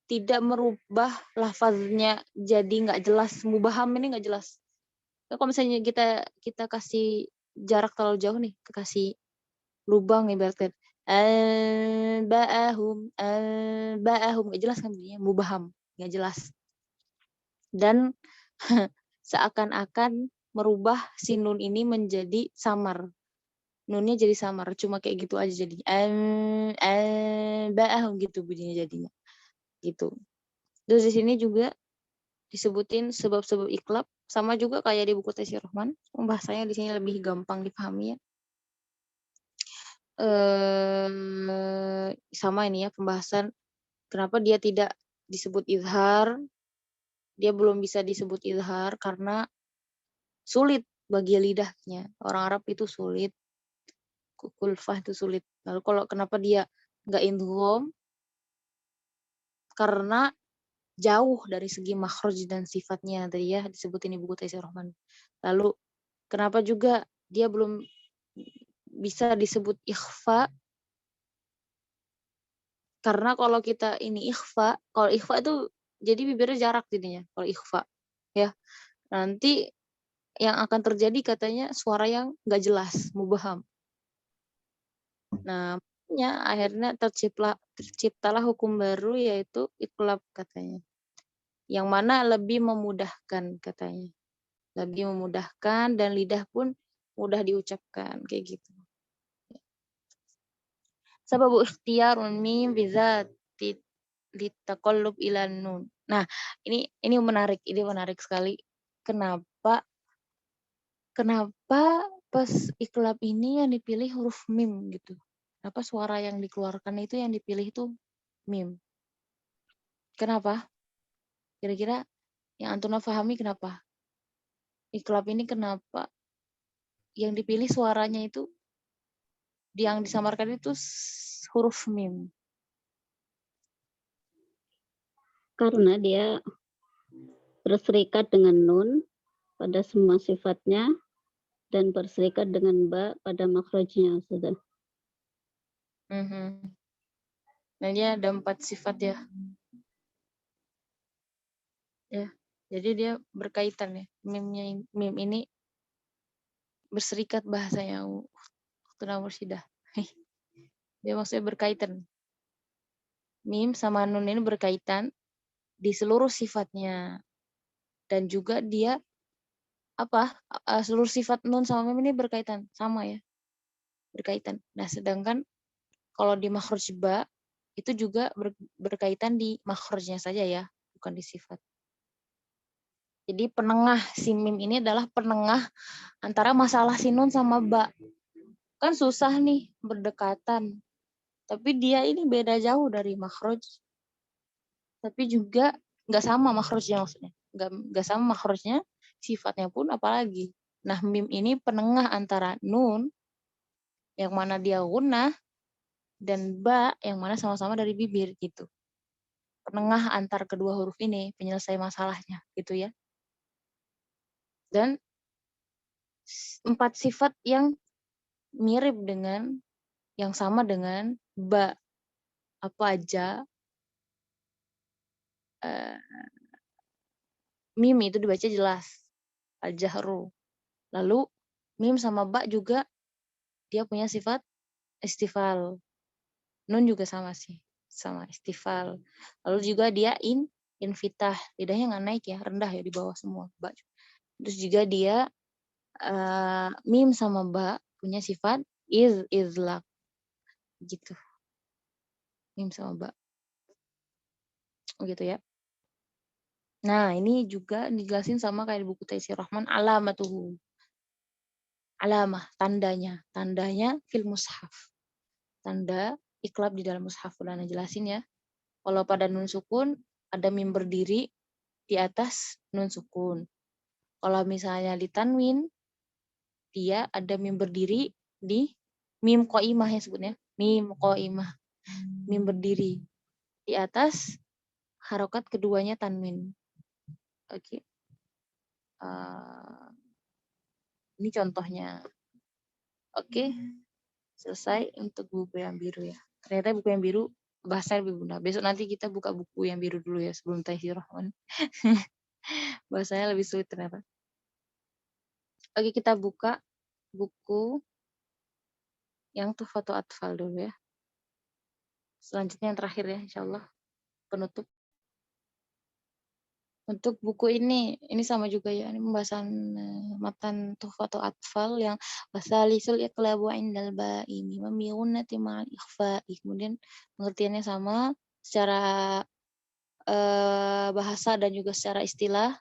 S1: tidak merubah lafaznya jadi nggak jelas. Mubaham ini nggak jelas. Kalau misalnya kita kasih jarak terlalu jauh nih, kasih lubang ibaratnya ba'ahum nggak jelas kan bunyinya, mubaham nggak jelas. Dan seakan-akan merubah si nun ini menjadi samar. Nunnya jadi samar, cuma kayak gitu aja jadinya. Ba'ahum gitu bunyinya jadinya. Gitu. Terus di sini juga disebutin sebab-sebab iklab, sama juga kayak di buku Taisir Rahman, bahasanya di sini lebih gampang dipahami ya. Sama ini ya pembahasan kenapa dia tidak disebut izhar, dia belum bisa disebut izhar karena sulit bagi lidahnya. Orang Arab itu sulit, kulfah itu sulit. Lalu kalau kenapa dia nggak idgham? Karena jauh dari segi makhraj dan sifatnya tadi ya disebutin di buku Taisir Rahman. Lalu kenapa juga dia belum bisa disebut ikhfa? Karena kalau kita ini ikhfa, kalau ikhfa itu jadi bibirnya jarak jadinya kalau ikhfa ya. Nanti yang akan terjadi katanya suara yang nggak jelas, mubaham. Nah, makanya akhirnya terciptalah hukum baru yaitu iqlab katanya. Yang mana lebih memudahkan katanya. Lebih memudahkan dan lidah pun mudah diucapkan kayak gitu. Sababu ikhtiyarun mim bizati litaqallub ilan nun. Nah, ini menarik sekali. Kenapa pas iklab ini yang dipilih huruf mim gitu? Kenapa suara yang dikeluarkan itu yang dipilih itu mim? Kenapa? Kira-kira yang Antuna pahami kenapa? Iklab ini kenapa yang dipilih suaranya itu yang disamarkan itu huruf mim?
S3: Karena dia berserikat dengan nun pada semua sifatnya dan berserikat dengan ba pada makhrajnya sudah.
S1: Nah, dia ada 4 sifat ya. Ya. Jadi dia berkaitan ya. Mim ini berserikat bahasanya Ukhtina Mursyidah. Dia maksudnya berkaitan. Mim sama nun ini berkaitan di seluruh sifatnya. Dan juga dia seluruh sifat nun sama mim ini berkaitan sama ya. Berkaitan. Nah, sedangkan kalau di makhraj ba itu juga berkaitan di makhrajnya saja ya, bukan di sifat. Jadi penengah si mim ini adalah penengah antara masalah si nun sama ba. Kan susah nih berdekatan. Tapi dia ini beda jauh dari makhraj. Tapi juga nggak sama makhrajnya maksudnya. Nggak sama makhrajnya, sifatnya pun apalagi. Nah, mim ini penengah antara nun yang mana dia gunnah dan ba yang mana sama-sama dari bibir gitu. Penengah antar kedua huruf ini, penyelesai masalahnya gitu ya. Dan 4 sifat yang mirip dengan yang sama dengan ba apa aja mim itu dibaca jelas al-jahru. Lalu mim sama ba juga dia punya sifat istifal. Nun juga sama sih, sama istifal. Lalu juga dia infitah, lidahnya nggak naik ya, rendah ya di bawah semua ba. Terus juga dia mim sama ba punya sifat izlaq gitu. Mim sama ba. Gitu ya. Nah, ini juga dijelasin sama kayak di buku Taisir Rahman alamatuhu. alamah, tandanya fil mushaf. Tanda iklab di dalam mushaf. Udah jelasin ya. Kalau pada nun sukun ada mim berdiri di atas nun sukun. Kalau misalnya di tanwin dia ada mim berdiri di mim qaimah ya sebutnya. Mim qaimah. Mim berdiri di atas harokat keduanya tanwin. Oke. Ini contohnya. Oke. Selesai untuk buku yang biru ya. Ternyata buku yang biru bahasa lebih mudah. Besok nanti kita buka buku yang biru dulu ya sebelum Taisir Rahman. Bahasanya lebih sulit ternyata. Oke, kita buka buku yang Tuhfatul Atfal dulu ya. Selanjutnya yang terakhir ya insyaallah penutup. Untuk buku ini sama juga ya, ini pembahasan matan Tuhfatul Atfal yang wasalisul iqlabu indal ba'imi wa mi'unnati ma'al ikhfa'i. Kemudian pengertiannya sama secara bahasa dan juga secara istilah.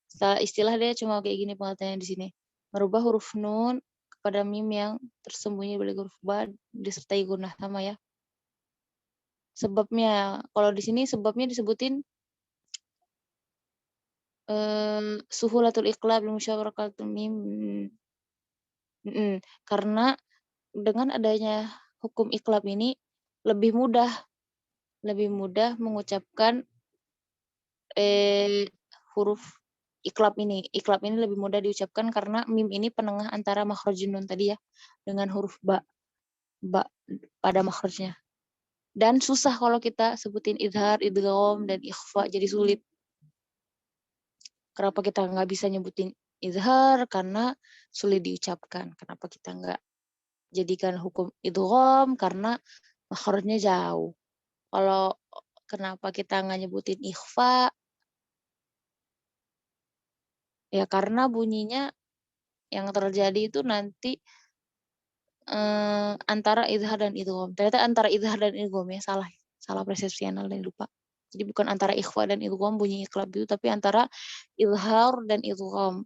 S1: Secara istilah dia cuma kayak gini pengertiannya di sini. Merubah huruf nun kepada mim yang tersembunyi balik huruf ba disertai gunnah sama ya. Sebabnya, kalau di sini sebabnya disebutin suhulatul iqlab li musyawarakatul mim. Karena dengan adanya hukum iqlab ini lebih mudah mengucapkan huruf iqlab ini. Iqlab ini lebih mudah diucapkan karena mim ini penengah antara makhrajun nun tadi ya dengan huruf ba pada makhrajnya. Dan susah kalau kita sebutin idhar, idgham dan ikhfa jadi sulit. Kenapa kita nggak bisa nyebutin izhar? Karena sulit diucapkan. Kenapa kita nggak jadikan hukum idgham? Karena makhrajnya jauh. Kalau kenapa kita nggak nyebutin ikhfa? Ya karena bunyinya yang terjadi itu nanti antara izhar dan idgham. Ternyata antara izhar dan idgham ya, salah persepsi dan lupa. Jadi bukan antara ikhfa dan idgham bunyi iqlab itu, tapi antara izhar dan idgham.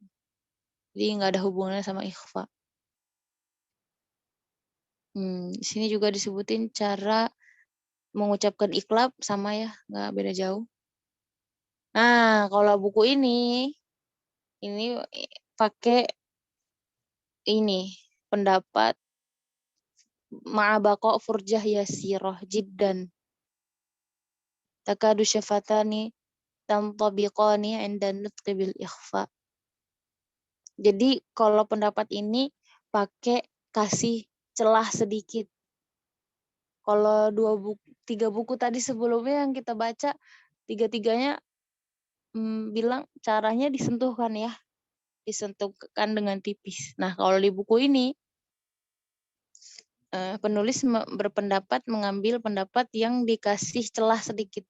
S1: Jadi nggak ada hubungannya sama ikhfa. Di sini juga disebutin cara mengucapkan iqlab sama ya, nggak beda jauh. Nah, kalau buku ini pakai ini pendapat ma'abaqa furjah yasirah jiddan. Takadu syafatani tantabiqani 'inda nutqi bil ikhfa. Jadi kalau pendapat ini pakai kasih celah sedikit. Kalau 3 buku tadi sebelumnya yang kita baca, tiga-tiganya bilang caranya disentuhkan ya, disentuhkan dengan tipis. Nah kalau di buku ini penulis berpendapat mengambil pendapat yang dikasih celah sedikit.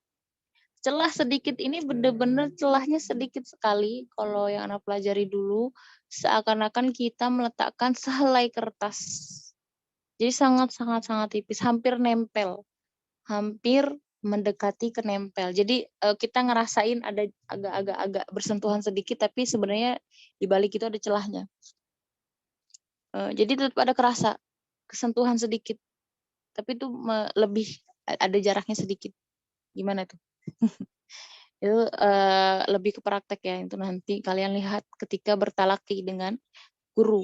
S1: Celah sedikit ini benar-benar celahnya sedikit sekali. Kalau yang anak pelajari dulu, seakan-akan kita meletakkan sehelai kertas. Jadi sangat tipis, hampir nempel. Hampir mendekati ke nempel. Jadi kita ngerasain ada agak bersentuhan sedikit, tapi sebenarnya di balik itu ada celahnya. Jadi tetap ada kerasa kesentuhan sedikit, tapi itu lebih ada jaraknya sedikit. Gimana tuh? Itu lebih ke praktek ya. Itu nanti kalian lihat ketika bertalaki dengan guru.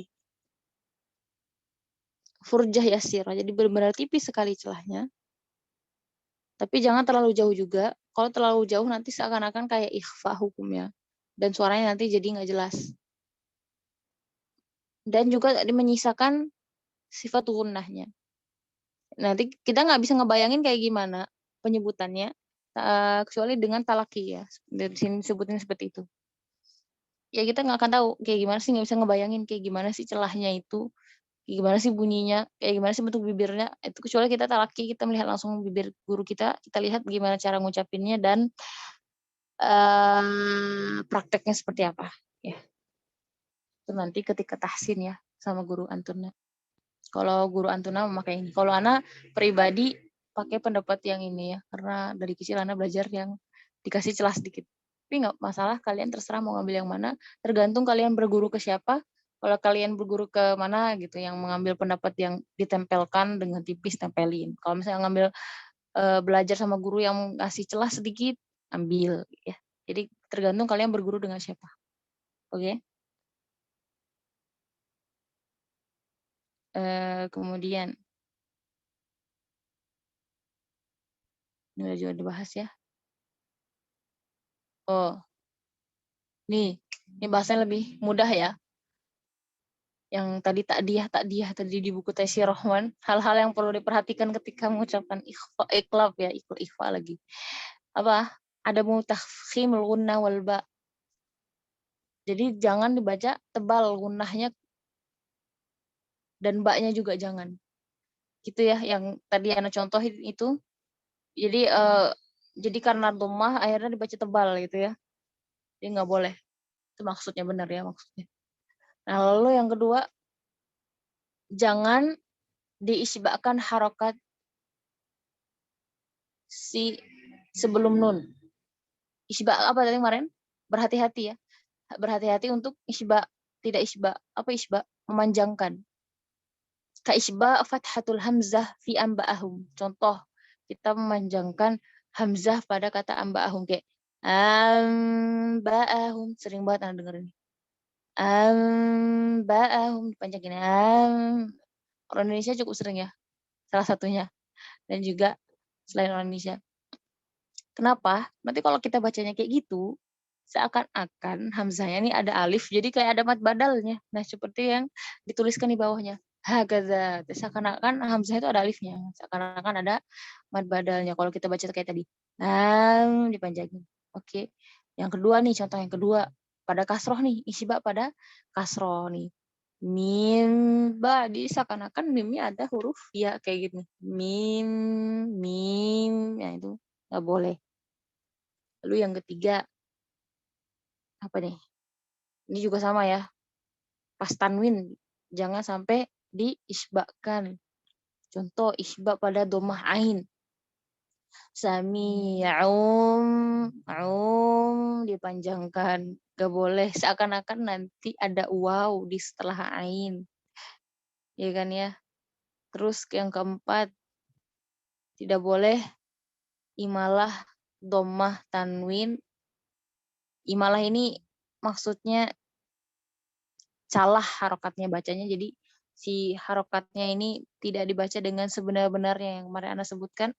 S1: Furjah yasirah. Jadi benar-benar tipis sekali celahnya. Tapi jangan terlalu jauh juga. Kalau terlalu jauh nanti seakan-akan kayak ikhfa hukumnya. Dan suaranya nanti jadi nggak jelas. Dan juga menyisakan sifat gunnahnya. Nanti kita nggak bisa ngebayangin kayak gimana penyebutannya. Kecuali dengan talaki ya. Dari sini sebutin seperti itu. Ya kita nggak akan tahu kayak gimana sih, nggak bisa ngebayangin kayak gimana sih celahnya itu. Kayak gimana sih bunyinya, kayak gimana sih bentuk bibirnya. Itu kecuali kita talaki, kita melihat langsung bibir guru kita lihat gimana cara ngucapinnya dan prakteknya seperti apa ya. Itu nanti ketika tahsin ya sama guru antuna. Kalau guru antuna memakai ini. Kalau Ana pribadi pakai pendapat yang ini ya, karena dari kecil Ana belajar yang dikasih celah sedikit. Tapi nggak masalah, kalian terserah mau ngambil yang mana. Tergantung kalian berguru ke siapa, Kalau kalian berguru ke mana gitu yang mengambil pendapat yang ditempelkan dengan tipis tempelin. Kalau misalnya ngambil belajar sama guru yang ngasih celah sedikit, ambil ya. Jadi tergantung kalian berguru dengan siapa. Oke? Kemudian ini udah juga dibahas ya. Oh, ini bahasanya lebih mudah ya. Yang tadi takdiyah tadi di buku Taisir Rahman, hal-hal yang perlu diperhatikan ketika mengucapkan iqlab ya, ikhfa lagi. Apa? Ada mutafkhimul gunnah wal ba. Jadi jangan dibaca tebal gunnahnya dan ba-nya juga jangan. Gitu ya yang tadi Ana contohin itu. Jadi karena dhammah akhirnya dibaca tebal gitu ya. Jadi nggak boleh. Itu maksudnya benar ya maksudnya. Nah, lalu yang kedua, jangan diisbahkan harokat si sebelum nun. Isbah apa tadi kemarin? Berhati-hati ya. Berhati-hati untuk isbah, tidak isbah. Apa isbah? Memanjangkan. Ka isbah fathatul hamzah fi amba'ahum. Contoh, kita memanjangkan hamzah pada kata amba'ahum kayak amba'ahum. Sering banget Anda denger ini. Amba'ahum dipanjangin. Orang Indonesia cukup sering ya. Salah satunya. Dan juga selain orang Indonesia. Kenapa? Nanti kalau kita bacanya kayak gitu, seakan-akan hamzahnya ini ada alif, jadi kayak ada mad badalnya. Nah, seperti yang dituliskan di bawahnya. Hakaza. Seakan-akan hamzah itu ada alifnya. Seakan-akan ada mad badalnya. Kalau kita baca kayak tadi. Dipanjangin. Oke. Yang kedua nih, contoh yang kedua. Pada kasroh nih, isbah pada kasroh nih. Mim, ba, di seakan-akan mimnya ada huruf ya kayak gitu. Mim, ya itu nggak boleh. Lalu yang ketiga, apa nih? Ini juga sama ya. Pas tanwin, jangan sampai diisbahkan. Contoh, isbah pada domah ain. Dipanjangkan. Gak boleh. Seakan-akan nanti ada waw di setelah ain. Ya kan ya? Terus yang keempat, tidak boleh imalah domah tanwin. Imalah ini maksudnya salah harokatnya bacanya. Jadi si harokatnya ini tidak dibaca dengan sebenar-benarnya yang kemarin Anda sebutkan.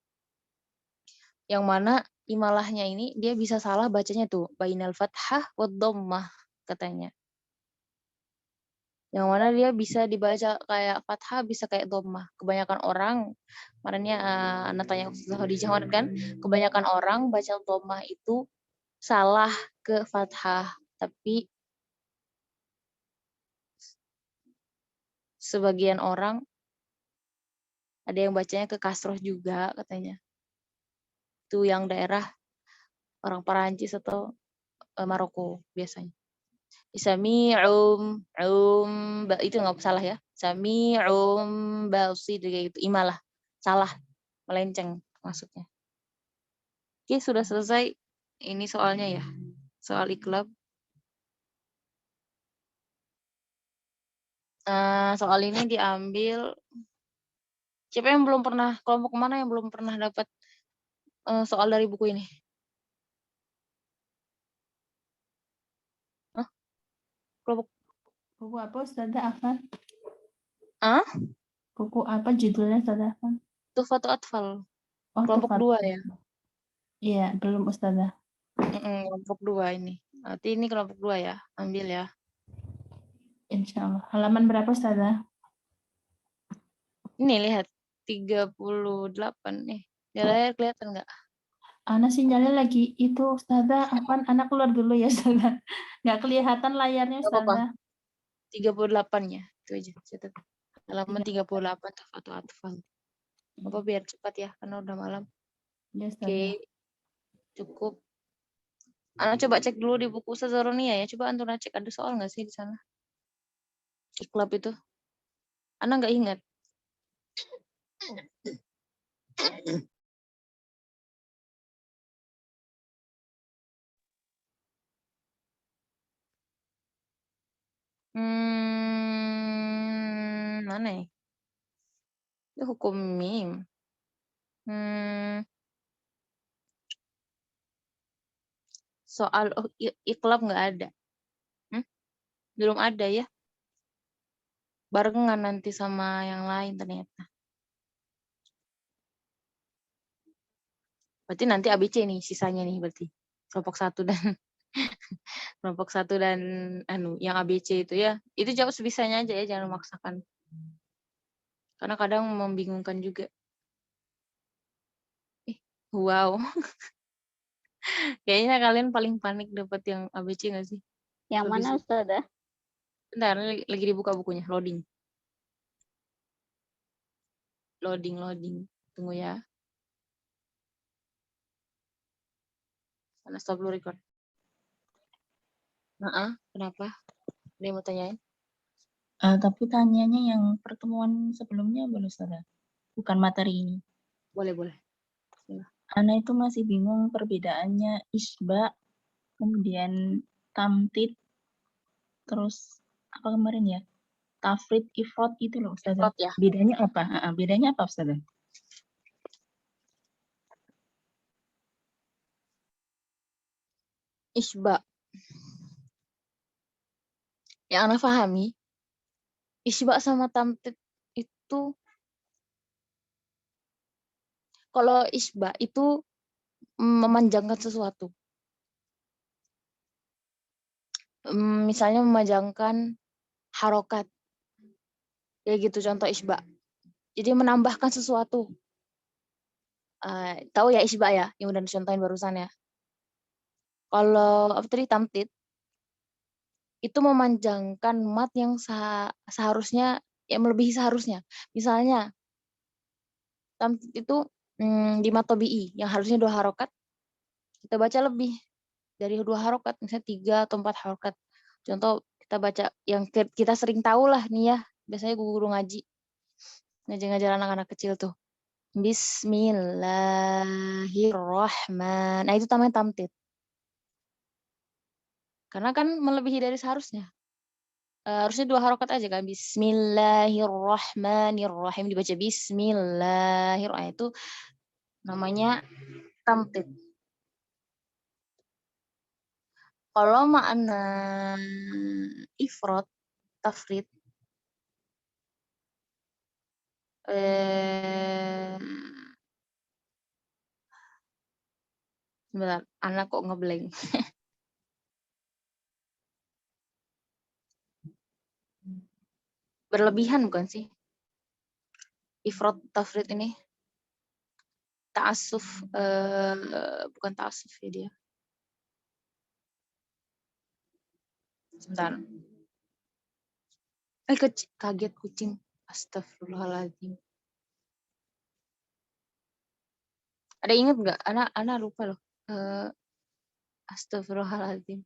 S1: Yang mana imalahnya ini dia bisa salah bacanya tuh. Bainal fathah wa dhammah katanya. Yang mana dia bisa dibaca kayak fathah, bisa kayak dhammah. Kebanyakan orang, kemarinnya Anda tanya Ustazah Khadijah kan, kebanyakan orang baca dhammah itu salah ke fathah. Tapi sebagian orang ada yang bacanya ke kasroh juga katanya. Itu yang daerah orang Perancis atau Maroko biasanya. Sami'um itu nggak salah ya. Sami'um basid kayak gitu. Imalah. Salah, melenceng maksudnya. Oke, sudah selesai ini soalnya ya. Soal iklab. Soal ini diambil siapa yang belum pernah, kelompok mana yang belum pernah dapat soal dari buku ini? Hah? Kelompok
S2: Buku apa Ustazah Afan?
S1: ah?
S2: Buku apa judulnya Ustazah Afan?
S1: Tuhfatu Atfal.
S2: Oh,
S1: Kelompok
S2: Tufat.
S1: 2 ya.
S2: Iya, belum Ustazah.
S1: Kelompok 2 ini. Berarti ini kelompok 2 ya. Ambil ya.
S2: Insya Allah. Halaman berapa Ustazah?
S1: Ini lihat 38 nih. Di layar kelihatan nggak?
S2: Ana sinyalnya lagi itu Ustazah Afan, anak keluar dulu ya Ustazah. Nggak kelihatan layarnya
S1: Nggak apa-apa.
S2: Ustazah.
S1: 38-nya. Itu aja. Catat. Halaman
S2: 38.
S1: 38 Tuhfatu Atfal. Apa biar cepat ya karena udah malam.
S2: Ya
S1: Oke,
S2: Ustazah.
S1: cukup. Ana coba cek dulu di buku Ustazah Ronia ya. Coba Antuna cek ada soal nggak sih di sana? Iklab itu. Ana nggak ingat. Mana ya? Itu hukum mim. Soal iqlab nggak ada. Belum ada ya. Barengan nanti sama yang lain ternyata. Berarti nanti ABC nih sisanya nih berarti. Kelompok 1 dan kelompok 1 dan yang ABC itu ya. Itu jawab sebisanya aja ya, jangan memaksakan. Karena kadang membingungkan juga. Wow. Kayaknya kalian paling panik dapat yang ABC nggak sih?
S3: Yang
S1: Lebih
S3: mana Ustazah?
S1: Bentar, lagi dibuka bukunya, loading. Loading. Tunggu ya. Karena stop dulu record. Kenapa? Ada yang mau tanyain?
S4: Tapi tanyanya yang pertemuan sebelumnya boleh Ustazah? Bukan materi ini.
S1: Boleh.
S4: Ana itu masih bingung perbedaannya isba, kemudian tamtid, terus apa kemarin ya? Tafrid, ifrod itu loh Ustazah.
S1: Ifrod ya.
S4: Bedanya apa? Bedanya apa Ustazah?
S1: Isba. Yang Ana pahami, isba sama tamtid itu, kalau isba itu memanjangkan sesuatu. Misalnya memanjangkan harokat. Ya gitu contoh isba. Jadi menambahkan sesuatu. Tahu ya isba ya, yang udah dicontohin barusan ya. Kalau apa tadi tamtid, itu memanjangkan mat yang seharusnya, ya melebihi seharusnya. Misalnya, tamtid itu di mat tobi'i, yang harusnya 2 harokat, kita baca lebih dari 2 harokat, misalnya 3 atau 4 harokat. Contoh, kita baca yang kita sering tahu lah nih ya, biasanya guru ngaji, ngajar anak-anak kecil tuh. Bismillahirrahmanirrahim. Nah, itu namanya tamtid. Karena kan melebihi dari seharusnya. Harusnya 2 harokat aja kan. Bismillahirrahmanirrahim. Dibaca bismillahirrahmanirrahim. Itu namanya tamtid. Kalau makna ifrod, tafrid, sebentar, anak kok ngeblank. Berlebihan bukan sih? Ifrod, tafrid ini. Ta'assuf, bukan ta'assuf ya dia. Sebentar. Kaget kucing. Astagfirullahaladzim. Ada ingat nggak? Ana lupa loh. Astagfirullahaladzim.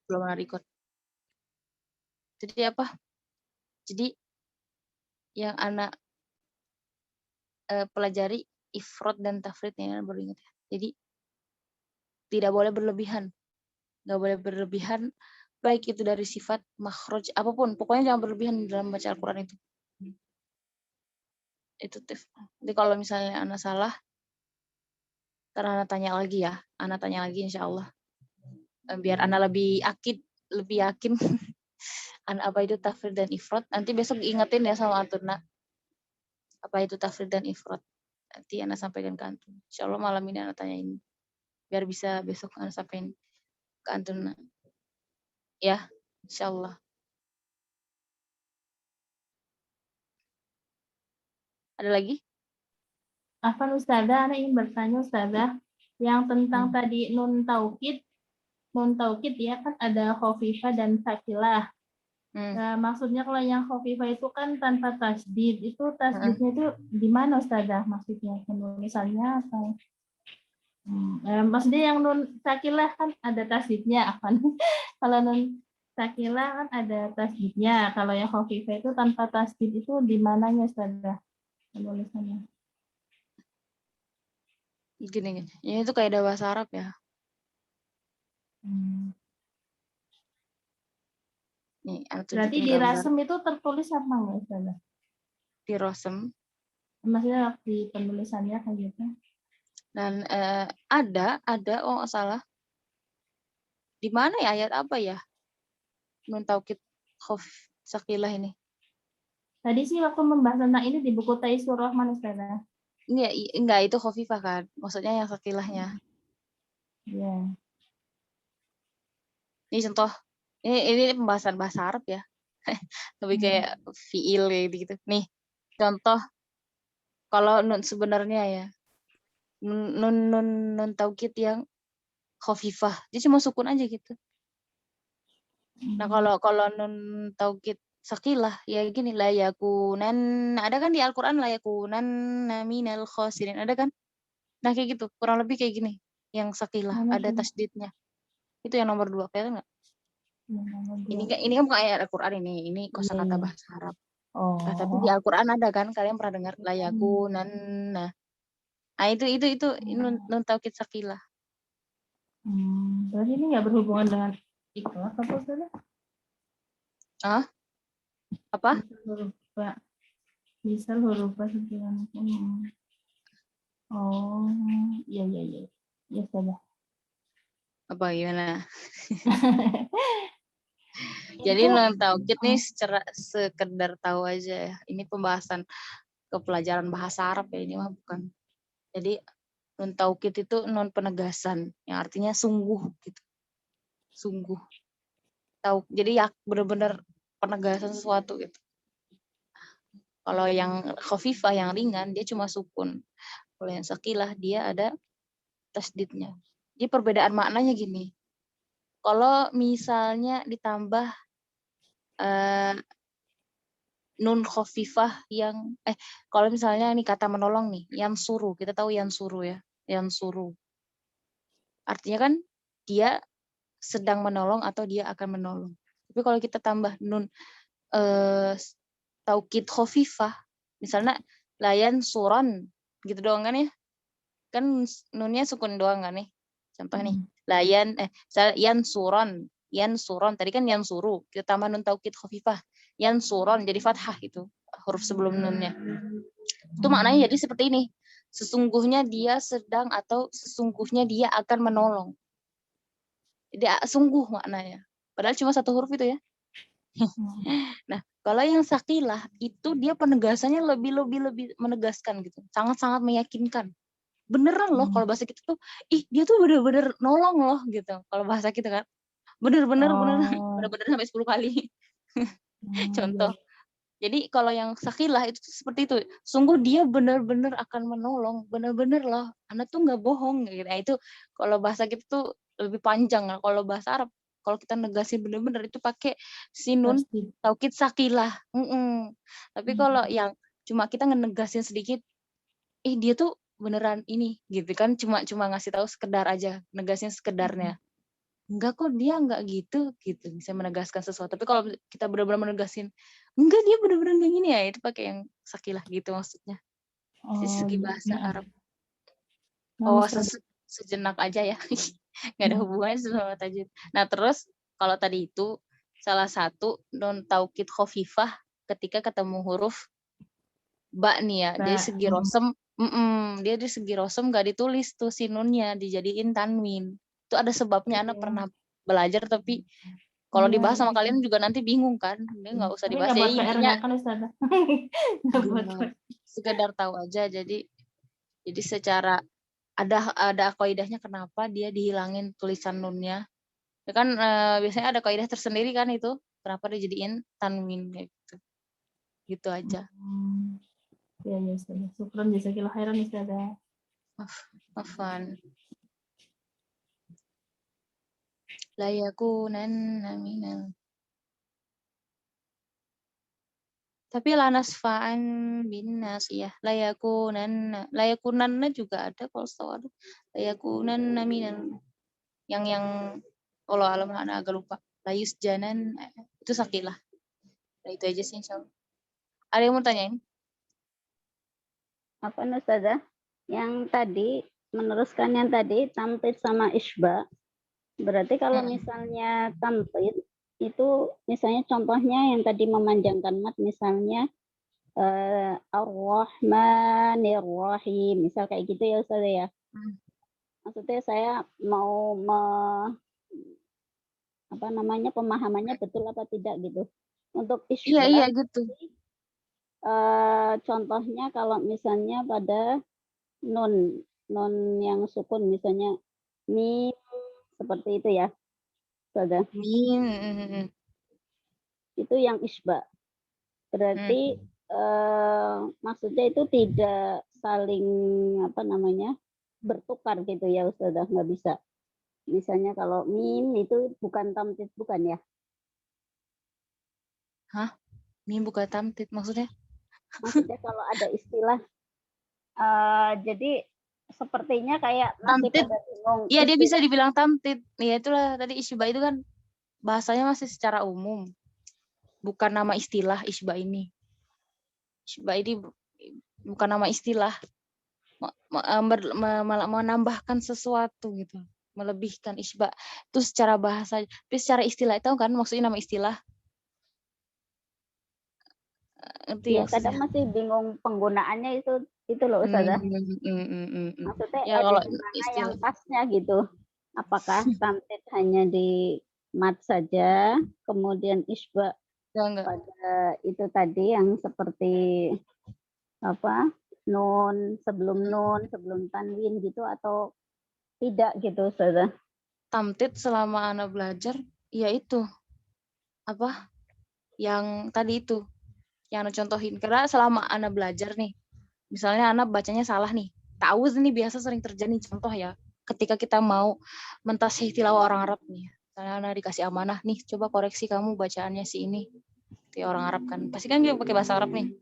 S1: Belum pernah record. Jadi apa? Jadi yang anak pelajari ifrod dan tafrid yang baru ingat ya. Jadi tidak boleh berlebihan. Nggak boleh berlebihan, baik itu dari sifat, makhraj, apapun. Pokoknya jangan berlebihan dalam baca Al-Quran itu. Itu tips. Jadi kalau misalnya anak salah, ntar anak tanya lagi ya. Anak tanya lagi insya Allah. Biar anak lebih yakin apa itu tafrid dan ifrod. Nanti besok ingetin ya sama Antuna. Apa itu tafrid dan ifrod. Nanti anak sampaikan ke Antun. Insya Allah malam ini anak tanyain. Biar bisa besok anak sampaikan ke Antuna. Ya, insya Allah. Ada lagi?
S2: Afan Ustazah, Ana ingin bertanya Ustazah, yang tentang tadi nun taukid ya kan ada khofifah dan sakilah. Nah, maksudnya kalau yang khofifah itu kan tanpa tasdid, itu tasdidnya itu di mana Ustazah maksudnya penulisannya atau maksudnya yang nun sakilah kan ada tasdidnya Afan. Kalau nun sakilah kan ada tasdidnya, kalau yang khofifah itu tanpa tasdid itu di mananya Ustazah penulisannya?
S1: Gini. Ini tuh kayak ada bahasa Arab ya. Nih, Ana
S2: Berarti
S1: tunjukin
S2: di
S1: gambar
S2: rasem itu tertulis apa enggak Ustazah?
S1: di Rosem.
S2: Maksudnya di penulisannya kayak gitu.
S1: Dan ada, oh nggak salah. Di mana ya ayat apa ya? Nun taukid khof sakilah ini.
S2: Tadi sih waktu membahas tentang ini di buku Taisur Rahman Ustazah.
S1: Ini ya, enggak itu khofifah kan? Maksudnya yang sakilahnya.
S2: Ya.
S1: Ini contoh. Ini pembahasan bahasa Arab ya. Lebih kayak fiil kayak gitu. Nih, contoh kalau nun sebenarnya ya. Nun taukid yang khofifah. Dia cuma sukun aja gitu. Nah, kalau nun taukid sakilah ya gini, la yakunan, ada kan di Al-Qur'an la yakunan minal khosirin, ada kan? Nah, kayak gitu, kurang lebih kayak gini. Yang sakilah
S2: Mana
S1: ada
S2: tuh?
S1: tasdidnya. Itu yang nomor 2, kelihatan nggak?
S2: Yang nomor
S1: Ini kan bukan ayat Al-Qur'an ini kosakata
S2: Iya.
S1: bahasa Arab.
S2: Oh.
S1: Nah, tapi di Al-Qur'an ada kan? Kalian pernah dengar la yakunan. Nah, itu nun taukid sakilah.
S2: Berarti ini nggak berhubungan dengan ikhlas apa Ustazah?
S1: Apa?
S2: Misal huruf ba sekian. Oh, iya. Ya Ustazah.
S1: Apa gimana? Jadi nun taukid nih sekedar tahu aja ya. Ini pembahasan kepelajaran bahasa Arab ya, ini mah bukan. Jadi nun taukid itu non penegasan yang artinya sungguh gitu. Sungguh. Jadi ya benar-benar penegasan sesuatu gitu. Kalau yang khafifah yang ringan dia cuma sukun. Kalau yang sakilah dia ada tasdidnya. Jadi perbedaan maknanya gini. Kalau misalnya ditambah nun khafifah yang kalau misalnya nih kata menolong nih, yang suruh, kita tahu yang suruh ya, yang suruh. Artinya kan dia sedang menolong atau dia akan menolong. Tapi kalau kita tambah nun taukid khafifah, misalnya layan suron gitu doang kan ya? Kan nunnya sukun doang kan nih. Contoh nih, layan yan suron tadi kan yang suruh, kita tambah nun taukid khafifah, yan suron jadi fathah itu huruf sebelum nunnya. Itu maknanya jadi seperti ini. Sesungguhnya dia sedang atau sesungguhnya dia akan menolong. Jadi sungguh maknanya. Padahal cuma satu huruf itu ya. Nah, kalau yang sakilah itu dia penegasannya lebih menegaskan gitu. Sangat-sangat meyakinkan. Beneran loh kalau bahasa kita tuh, dia tuh bener-bener nolong loh gitu. Kalau bahasa kita kan bener-bener sampai 10 kali. Contoh. Jadi kalau yang sakilah itu seperti itu. Sungguh dia benar-benar akan menolong, benar-benar loh. Anak tuh nggak bohong gitu. Nah, itu kalau bahasa kita tuh lebih panjang. Kalau bahasa Arab, kalau kita negasin benar-benar itu pakai sinun taukid sakilah. Tapi kalau yang cuma kita ngenegasin sedikit, dia tuh beneran ini gitu kan, cuma ngasih tahu sekedar aja, negasin sekedarnya. Enggak kok dia enggak gitu bisa menegaskan sesuatu. Tapi kalau kita benar-benar menegasin enggak dia benar-benar kayak gini ya, itu pakai yang sakilah gitu maksudnya. Dari segi bahasa Arab. Sejenak aja ya. Enggak ada hubungannya sama tajwid. Nah, terus kalau tadi itu salah satu non taukid khafifah ketika ketemu huruf ba nih ya. Dari segi rosem dia di segi rosem enggak ditulis tuh sinunnya, dijadiin tanwin. Itu ada sebabnya. Anak pernah belajar tapi kalau dibahas sama kalian juga nanti bingung kan. Ini nggak usah dibahas ya, intinya sekedar tahu aja. Jadi secara ada kaidahnya kenapa dia dihilangin tulisan nunnya. Ya kan biasanya ada kaidah tersendiri kan itu kenapa dijadiin tanwin kayak gitu. Gitu aja.
S2: Ya Ustazah. Syukran jazakallahu khairan Ustazah.
S1: Afwan. La yakunanna minal. Tapi lanasfa'an binnas ya. La yakunanna juga ada kalau setahu ada. La yakunanna minal. Yang kalau alam anak agak lupa. La yusjanan itu sakilah. Nah, itu aja sih insyaallah. Ada yang mau tanyain?
S3: Apa Ustazah? Yang tadi meneruskan yang tadi tamtid sama isba. Berarti kalau misalnya tamtid itu misalnya contohnya yang tadi memanjangkan mat, misalnya Ar-Rahmanir-Rahim, misal kayak gitu ya Ustazah ya. Maksudnya saya mau pemahamannya betul apa tidak gitu. Untuk
S1: Iya, iya
S3: isbat,
S1: gitu.
S3: contohnya kalau misalnya pada nun yang sukun, misalnya mim, seperti itu ya Ustazah. Itu yang isbat. Berarti maksudnya itu tidak saling bertukar gitu ya Ustazah, nggak bisa. Misalnya kalau mim itu bukan tamtid, bukan ya?
S1: Hah? Mim bukan tamtid maksudnya?
S3: Maksudnya kalau ada istilah, jadi sepertinya kayak masih
S1: Tamtid.
S3: pada bingung.
S1: Iya, dia bisa dibilang tamtid. Ya itulah tadi isba itu kan bahasanya masih secara umum. Bukan nama istilah isba ini. Isba ini bukan nama istilah. Menambahkan sesuatu gitu. Melebihkan isba. Itu secara bahasa. Tapi secara istilah itu kan maksudnya nama istilah. Ngerti ya
S3: Ya,
S1: maksudnya?
S3: kadang masih bingung penggunaannya itu loh Ustazah. Maksudnya
S1: Ya
S3: ada
S1: kalau
S3: di mana yang
S1: istilah.
S3: pasnya gitu. Apakah tamtid hanya di mat saja, kemudian isba
S1: Enggak.
S3: pada itu tadi yang seperti nun, sebelum tanwin gitu, atau tidak gitu Ustazah?
S1: Tamtid selama Ana belajar, ya itu. Yang tadi itu. Yang Ana contohin. Karena selama Ana belajar nih, misalnya Ana bacanya salah nih. Ta'awuz ini biasa sering terjadi contoh ya. Ketika kita mau mentashih tilawah orang Arab nih. Misalnya Ana dikasih amanah nih, coba koreksi kamu bacaannya si ini. Itu orang Arab kan. Pasti kan dia pakai bahasa Arab nih.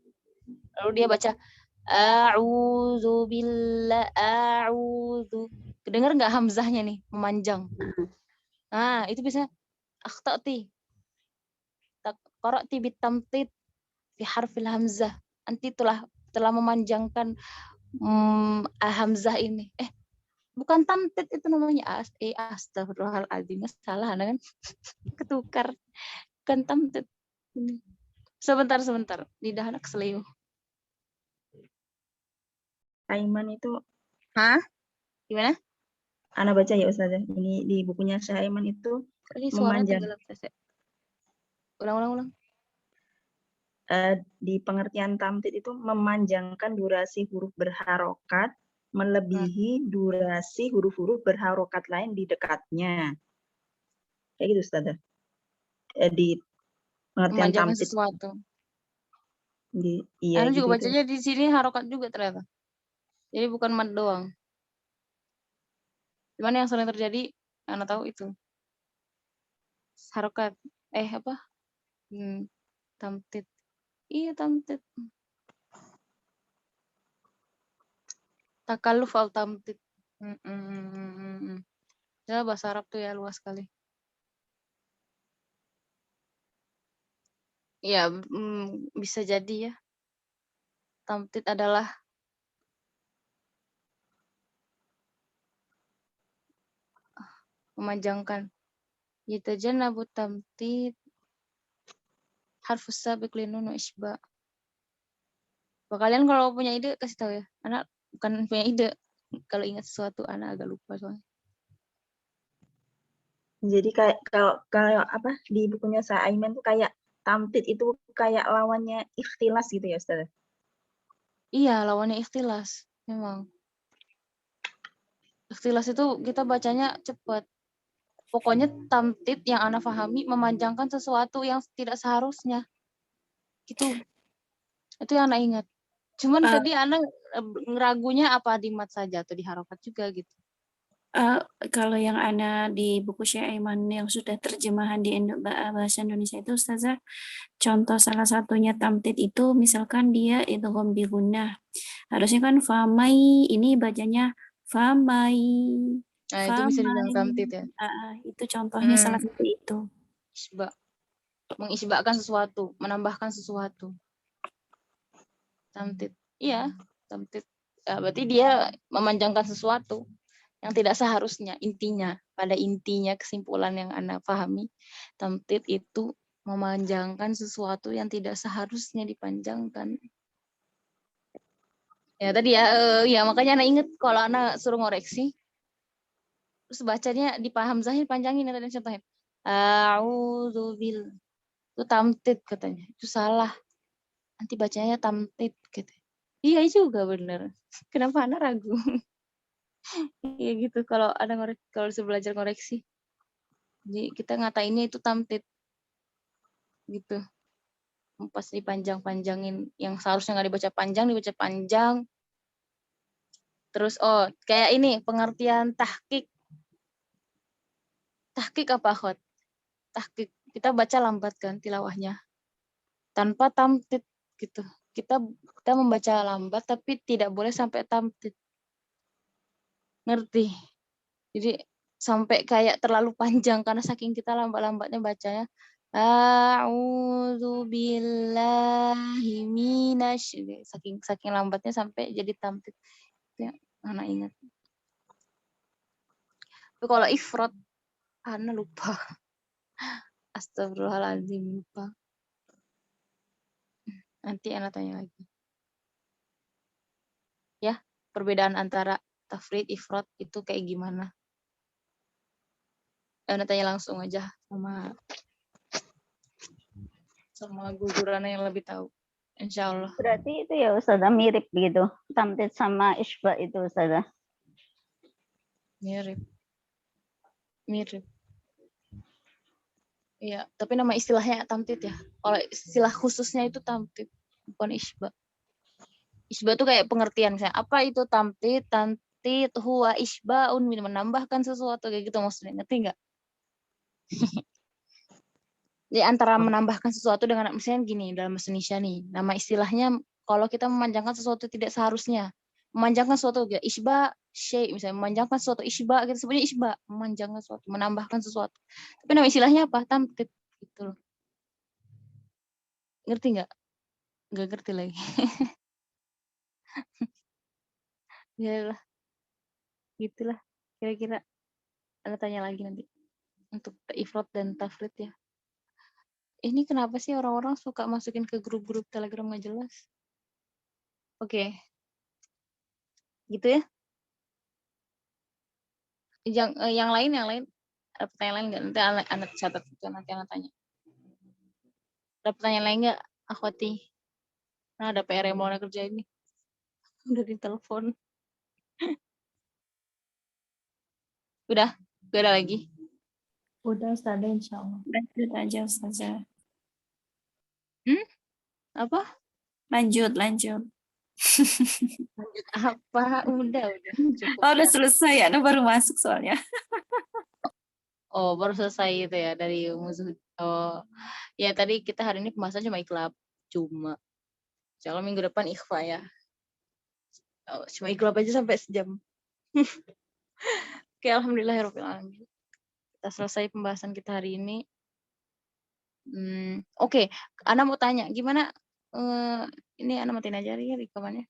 S1: Lalu dia baca a'udzu billah a'udzu. Kedengar nggak hamzahnya nih memanjang. Nah, itu biasanya akhtati. Qara'ti bitamtid fi harfil hamzah. Anti telah memanjangkan hamzah ini. Bukan tamtid itu namanya. Astagfirullahaladzim. Salah kan? Ketukar. Bukan tamtid. Sebentar. Lidah anak seleo.
S4: Aiman itu.
S1: Hah? Gimana?
S4: Ana baca ya Ustazah. Ini di bukunya Syekh Aiman itu
S1: Ini suaranya
S4: memanjang.
S1: tenggelam. Ulang.
S4: Di pengertian tamtid itu memanjangkan durasi huruf berharokat melebihi durasi huruf-huruf berharokat lain di dekatnya. Kayak gitu Ustazah. Di pengertian
S1: Memanjangkan
S4: tamtid.
S1: sesuatu.
S4: Iya
S1: Anu
S4: gitu
S1: juga
S4: itu.
S1: bacanya di sini harokat juga ternyata. Jadi bukan mad doang. Cuman yang sering terjadi, Ana tahu itu. Harokat. Tamtid. Iya, tamtid. Takalluf al tamtid. Ya, bahasa Arab tuh ya luas sekali. Ya, bisa jadi ya. Tamtid adalah memanjangkan. Yatajannabu tamtid harfus sabiq linun wa isba. Kalian kalau punya ide kasih tahu ya. Anak bukan punya ide. Kalau ingat sesuatu anak agak lupa soalnya.
S4: Jadi kalau di bukunya Syekh Aiman tuh kayak tamtid itu kayak lawannya ikhtilas gitu ya Ustazah?
S1: Iya, lawannya ikhtilas. Memang. Ikhtilas itu kita bacanya cepat. Pokoknya tamtid yang Ana pahami memanjangkan sesuatu yang tidak seharusnya. Gitu. Itu yang Ana ingat. Cuman tadi Ana ragunya apa di mat saja atau di harokat juga gitu.
S2: Kalau yang Ana di buku Syekh Aiman yang sudah terjemahan di bahasa Indonesia itu Ustazah, contoh salah satunya tamtid itu misalkan dia idgham bi gunnah. Harusnya kan famai, ini bacanya famai.
S1: Nah, itu bisa dibilang tamtid ya.
S2: Itu contohnya salah satu itu.
S1: Isba. Mengisbakkan sesuatu, menambahkan sesuatu. Tamtid. Iya, tamtid. Ya, berarti dia memanjangkan sesuatu yang tidak seharusnya. Pada intinya kesimpulan yang Ana pahami, tamtid itu memanjangkan sesuatu yang tidak seharusnya dipanjangkan. Ya tadi ya makanya Ana inget kalau Ana suruh ngoreksi, terus bacanya di Pak Hamzahin panjangin ya tadi contohnya. A'udzubil, itu tamtid katanya, itu salah. Nanti bacanya tamtid gitu. Iya juga bener. Kenapa Ana ragu? Iya gitu kalau ada kalau belajar koreksi. Jadi kita ngatainnya itu tamtid gitu. Pas dipanjang-panjangin yang seharusnya nggak dibaca panjang. Terus kayak ini pengertian tahqiq. Tahqiq apa akhwat? Tahqiq kita baca lambat kan tilawahnya. Tanpa tamtid gitu. Kita membaca lambat tapi tidak boleh sampai tamtid. Ngerti? Jadi sampai kayak terlalu panjang karena saking kita lambat-lambatnya bacanya. A'udzubillahi minasy, saking lambatnya sampai jadi tamtid. Ya, Ana ingat. Tapi kalau ifrat, Ana lupa. Astagfirullahaladzim, lupa. Nanti Ana tanya lagi. Ya, perbedaan antara tafrid, ifrat itu kayak gimana? Ana tanya langsung aja sama guru Ana yang lebih tahu. Insya Allah.
S3: Berarti itu ya Ustazah mirip begitu. Tamtid sama isba itu Ustazah.
S1: Mirip. Iya, tapi nama istilahnya tamtid ya. Kalau istilah khususnya itu tamtid, bukan isba. Isba itu kayak pengertian misalnya, apa itu tamtid? Tamtid huwa isbaun, menambahkan sesuatu kayak gitu maksudnya. Ngerti nggak? Jadi antara menambahkan sesuatu dengan misalnya gini dalam bahasa Indonesia nih, nama istilahnya kalau kita memanjangkan sesuatu tidak seharusnya. Memanjangkan sesuatu ya isba syai, misalnya memanjangkan sesuatu isba kita sebutnya isba, memanjangkan sesuatu, menambahkan sesuatu. Tapi nama istilahnya apa? Tamtid gitu loh. Ngerti nggak? Nggak ngerti lagi. Ya lah, gitulah kira-kira. Ada tanya lagi nanti untuk ifrat dan tafrid ya. Ini kenapa sih orang-orang suka masukin ke grup-grup Telegram nggak jelas? Oke. Gitu ya. Yang lain ada pertanyaan lain nggak? Nanti anak catat itu nanti anak tanya. Ada pertanyaan lain nggak, akhwati? Nah, ada PR yang mau anak kerjain nih. Udah ditelepon. Udah? Gak ada lagi?
S2: Udah Ustazah insya Allah.
S4: Lanjut aja Ustazah.
S1: Apa?
S4: Lanjut.
S1: Lanjut apa? Udah. Cukup.
S4: Oh, udah selesai ya, baru masuk soalnya.
S1: Oh, baru selesai itu ya dari musuh. Oh, ya tadi kita hari ini pembahasan cuma iqlab. Insya Allah minggu depan ikhfa ya. Oh, cuma iqlab aja sampai sejam. Oke, alhamdulillahirabbil alamin. Kita selesai pembahasan kita hari ini. Oke, Ana mau tanya, gimana? Ini Ana matiin aja ya rekamannya.